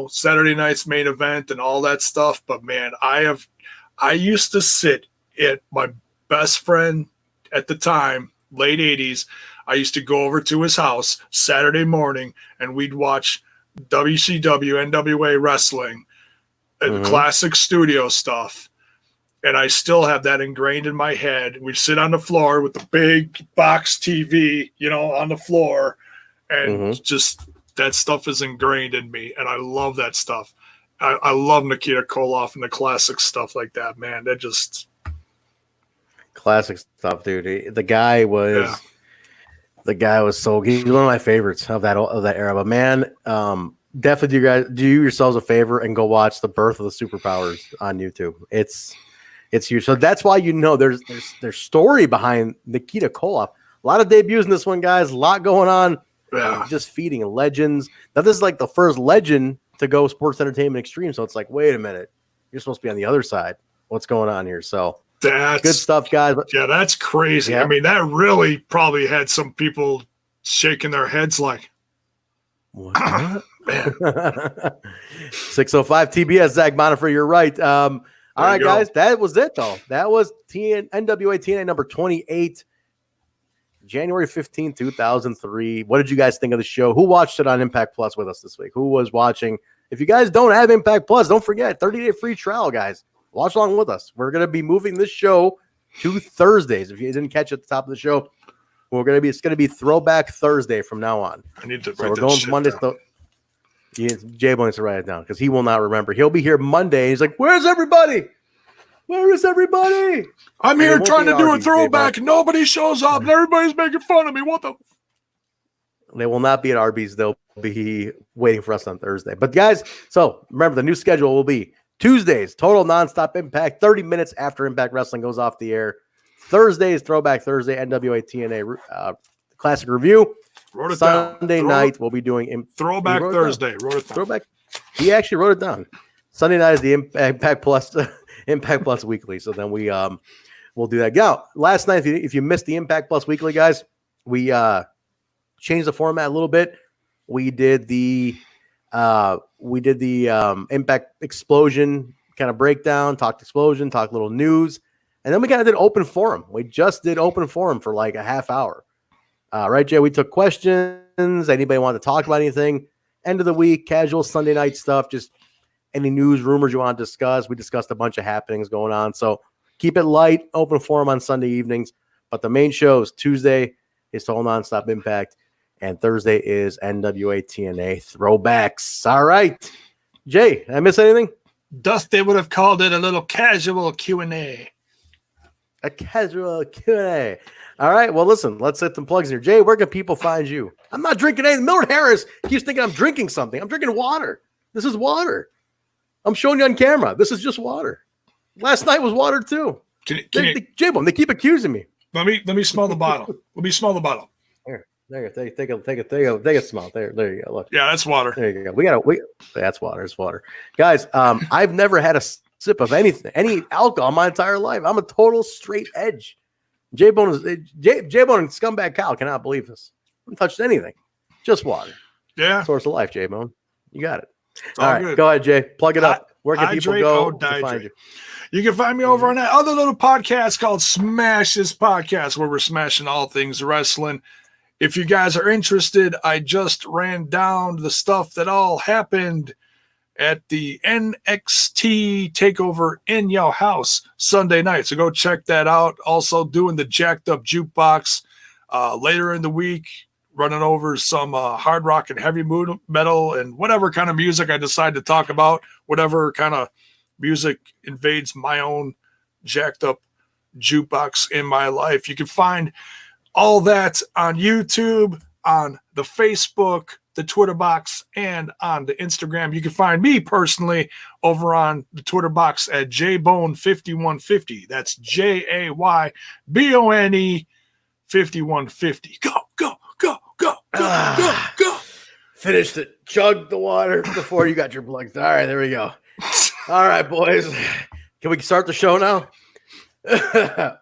Saturday Night's Main Event and all that stuff. But man, I used to sit at my best friend at the time, late 80s. I used to go over to his house Saturday morning and we'd watch WCW, NWA wrestling and classic studio stuff. And I still have that ingrained in my head. We sit on the floor with the big box TV, on the floor. And just that stuff is ingrained in me. And I love that stuff. I love Nikita Koloff and the classic stuff like that, man. That just classic stuff, dude. The guy was so good. He's one of my favorites of that era. But man, definitely do yourselves a favor and go watch The Birth of the Superpowers on YouTube. It's huge. So that's why there's story behind Nikita Koloff. A lot of debuts in this one, guys. A lot going on. Yeah. Just feeding legends. Now this is like the first legend to go Sports Entertainment Extreme. So it's like, wait a minute, you're supposed to be on the other side. What's going on here? So that's good stuff, guys. Yeah, that's crazy. Yeah. I mean, that really probably had some people shaking their heads like, what? Man. 605 TBS, Zach Bonifer, you're right. All right, guys, that was it, though. That was NWA-TNA number 28, January 15, 2003. What did you guys think of the show? Who watched it on Impact Plus with us this week? Who was watching If you guys don't have Impact Plus, don't forget 30-day free trial, guys. Watch along with us. We're going to be moving this show to Thursdays. If you didn't catch at the top of the show, it's going to be Throwback Thursday from now on. I need to so write we're that going shit Mondays. down. J-Bo needs to write it down because he will not remember. He'll be here Monday. And he's like, "Where's everybody? Where is everybody? I'm here trying to do a throwback. Nobody shows up, and everybody's making fun of me. What the?" They will not be at Arby's. They'll be waiting for us on Thursday. But guys, so remember the new schedule will be Tuesdays, Total Nonstop Impact, 30 minutes after Impact Wrestling goes off the air. Thursdays, Throwback Thursday, NWA-TNA Classic Review. Sunday night, we'll be doing Throwback Thursday. Wrote it down. Throwback. He actually wrote it down. Sunday night is the Impact Plus Impact Plus Weekly. So then we'll do that. Yeah, last night, if you missed the Impact Plus Weekly, guys, we changed the format a little bit. We did the Impact Explosion kind of breakdown, talked Explosion, talked little news, and then we kind of did open forum. We just did open forum for like a half hour. Right, Jay? We took questions. Anybody want to talk about anything? End of the week, casual Sunday night stuff, just any news, rumors you want to discuss. We discussed a bunch of happenings going on. So keep it light, open forum on Sunday evenings. But the main shows, Tuesday is Total Nonstop Impact, and Thursday is NWA-TNA Throwbacks. All right. Jay, did I miss anything? Dusty would have called it a little casual Q&A. A casual Q&A. All right. Well, listen, let's hit some plugs here. Jay, where can people find you? I'm not drinking anything. Mildred Harris keeps thinking I'm drinking something. I'm drinking water. This is water. I'm showing you on camera. This is just water. Last night was water too. J-Bone, they keep accusing me. Let me smell the bottle. Let me smell the bottle. Here, there you go. Take a smell. There you go. Look. Yeah, that's water. There you go. That's water. It's water, guys. I've never had a sip of anything, any alcohol my entire life. I'm a total straight edge. J-Bone and Scumbag Kyle cannot believe this. I haven't touched anything. Just water. Yeah. Source of life, J-Bone. You got it. All right. Good. Go ahead, Jay. Plug it up. Where can people go to find you? You can find me over on that other little podcast called Smash This Podcast, where we're smashing all things wrestling. If you guys are interested, I just ran down the stuff that all happened at the NXT TakeOver in your house Sunday night. So go check that out. Also doing the Jacked Up Jukebox later in the week, running over some hard rock and heavy metal and whatever kind of music I decide to talk about, whatever kind of music invades my own jacked up jukebox in my life. You can find all that on YouTube, on the Facebook, the Twitter box, and on the Instagram. You can find me personally over on the Twitter box at JBone5150. That's JAYBONE 5150. Go. Finished it. Chugged the water before you got your plugs. All right, there we go. All right, boys. Can we start the show now?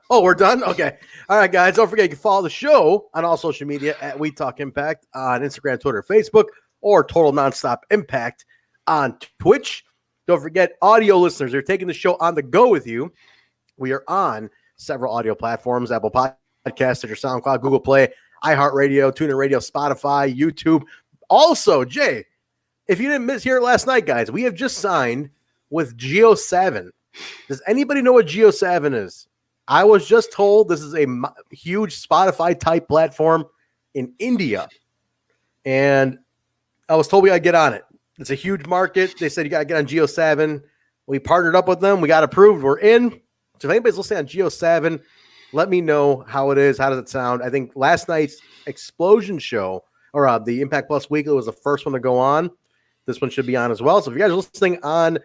Oh, we're done? Okay. All right, guys. Don't forget you can follow the show on all social media at We Talk Impact on Instagram, Twitter, Facebook, or Total Nonstop Impact on Twitch. Don't forget, audio listeners, they're taking the show on the go with you. We are on several audio platforms: Apple Podcasts, Stitcher, SoundCloud, Google Play, iHeartRadio, TuneIn Radio, Spotify, YouTube. Also, Jay, if you didn't hear it last night, guys, we have just signed with Geo7. Does anybody know what Geo7 is? I was just told this is a huge Spotify type platform in India. And I was told we got to get on it. It's a huge market. They said you got to get on Geo7. We partnered up with them. We got approved. We're in. So if anybody's listening on Geo7, let me know how it is. How does it sound? I think last night's Explosion show, or the Impact Plus Weekly, was the first one to go on. This one should be on as well. So if you guys are listening on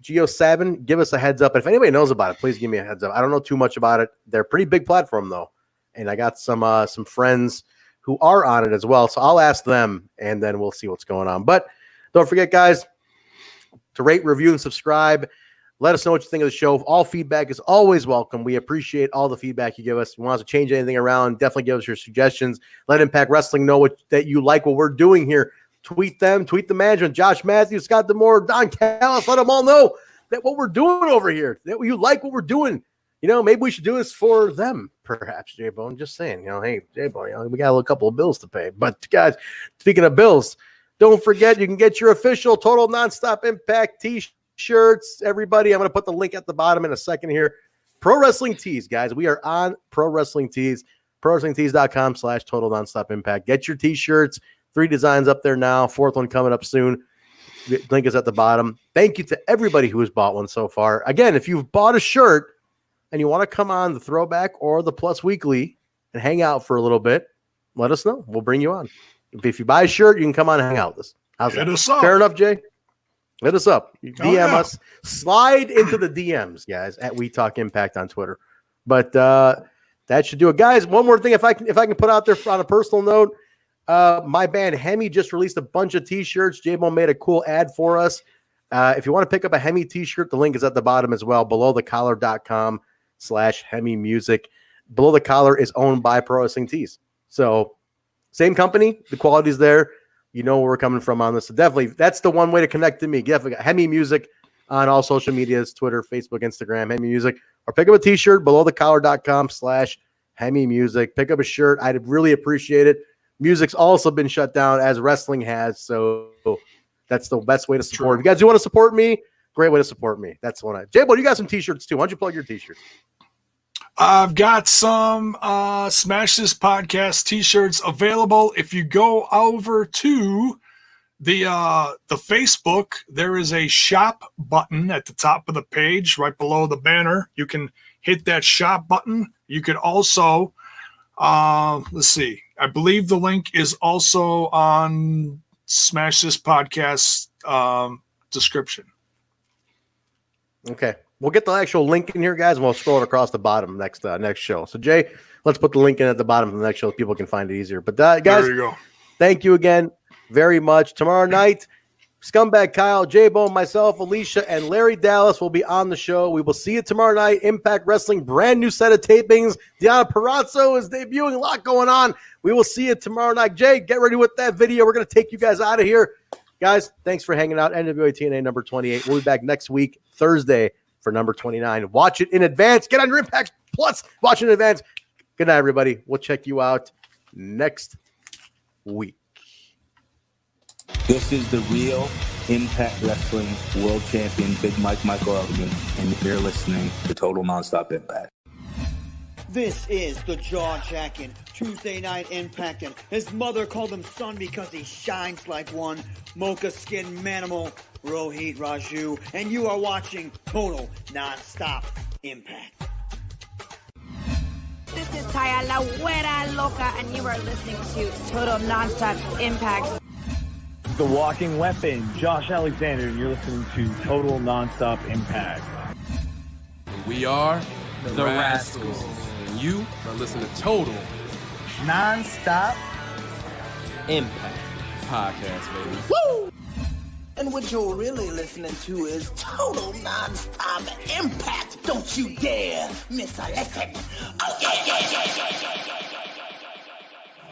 Geo7, give us a heads up. If anybody knows about it, please give me a heads up. I don't know too much about it. They're a pretty big platform, though. And I got some friends who are on it as well. So I'll ask them, and then we'll see what's going on. But don't forget, guys, to rate, review, and subscribe. Let us know what you think of the show. All feedback is always welcome. We appreciate all the feedback you give us. If you want us to change anything around, definitely give us your suggestions. Let Impact Wrestling know that you like what we're doing here. Tweet them. Tweet the management. Josh Matthews, Scott Demore, Don Callis. Let them all know that what we're doing over here, that you like what we're doing. You know, maybe we should do this for them, perhaps, J-Bone. Just saying, hey, J-Bone, we got a couple of bills to pay. But, guys, speaking of bills, Don't forget, you can get your official Total Nonstop Impact t-shirts. Everybody, I'm going to put the link at the bottom in a second here. Pro Wrestling Tees, guys. We are on Pro Wrestling Tees. ProWrestlingTees.com/Total Nonstop Impact. Get your t-shirts. 3 designs up there now. 4th one coming up soon. The link is at the bottom. Thank you to everybody who has bought one so far. Again, if you've bought a shirt and you want to come on the Throwback or the Plus Weekly and hang out for a little bit, let us know. We'll bring you on. If you buy a shirt, you can come on and hang out with us. How's Hit that? us up. Fair enough, Jay? Hit us up. DM us. Slide into the DMs, guys, at We Talk Impact on Twitter. But that should do it. Guys, one more thing if I can put out there on a personal note. My band Hemi just released a bunch of t-shirts. J-Bone made a cool ad for us. If you want to pick up a Hemi t-shirt, the link is at the bottom as well, belowthecollar.com/Hemi Music. Below the Collar is owned by Pro Wrestling Tees. So same company, the quality's there. You know where we're coming from on this. So definitely, that's the one way to connect to me. Definitely Hemi Music on all social medias, Twitter, Facebook, Instagram, Hemi Music. Or pick up a t-shirt, belowthecollar.com/Hemi Music. Pick up a shirt. I'd really appreciate it. Music's also been shut down as wrestling has, so that's the best way to support. If you guys do want to support me, great way to support me. That's the one. J-Bo, you got some t-shirts too. Why don't you plug your t-shirts? I've got some Smash This Podcast t-shirts available. If you go over to the Facebook, there is a shop button at the top of the page, right below the banner. You can hit that shop button. You could also, let's see, I believe the link is also on Smash This Podcast description. Okay. We'll get the actual link in here, guys, and we'll scroll it across the bottom next show. So, Jay, let's put the link in at the bottom of the next show so people can find it easier. But, guys, there you go. Thank you again very much. Tomorrow night, Scumbag Kyle, J-Bone, myself, Alicia, and Larry Dallas will be on the show. We will see you tomorrow night. Impact Wrestling, brand new set of tapings. Deonna Purrazzo is debuting. A lot going on. We will see you tomorrow night. Jay, get ready with that video. We're going to take you guys out of here. Guys, thanks for hanging out. NWA-TNA number 28. We'll be back next week, Thursday, for number 29. Watch it in advance. Get on your Impact Plus. Watch it in advance. Good night, everybody. We'll check you out next week. This is the real Impact Wrestling World Champion, Big Michael Elgin, and you're listening to Total Nonstop Impact. This is the jaw-jacking Tuesday Night Impactin'. His mother called him son because he shines like one. Mocha skin manimal, Rohit Raju, and you are watching Total Nonstop Impact. This is Taya La Güera Loca, and you are listening to Total Nonstop Impact. The Walking Weapon, Josh Alexander, and you're listening to Total Nonstop Impact. We are the Rascals. And you are listening to Total Nonstop Impact Podcast, baby. Woo! And what you're really listening to is Total Nonstop Impact. Don't you dare miss a lesson. Oh, yeah.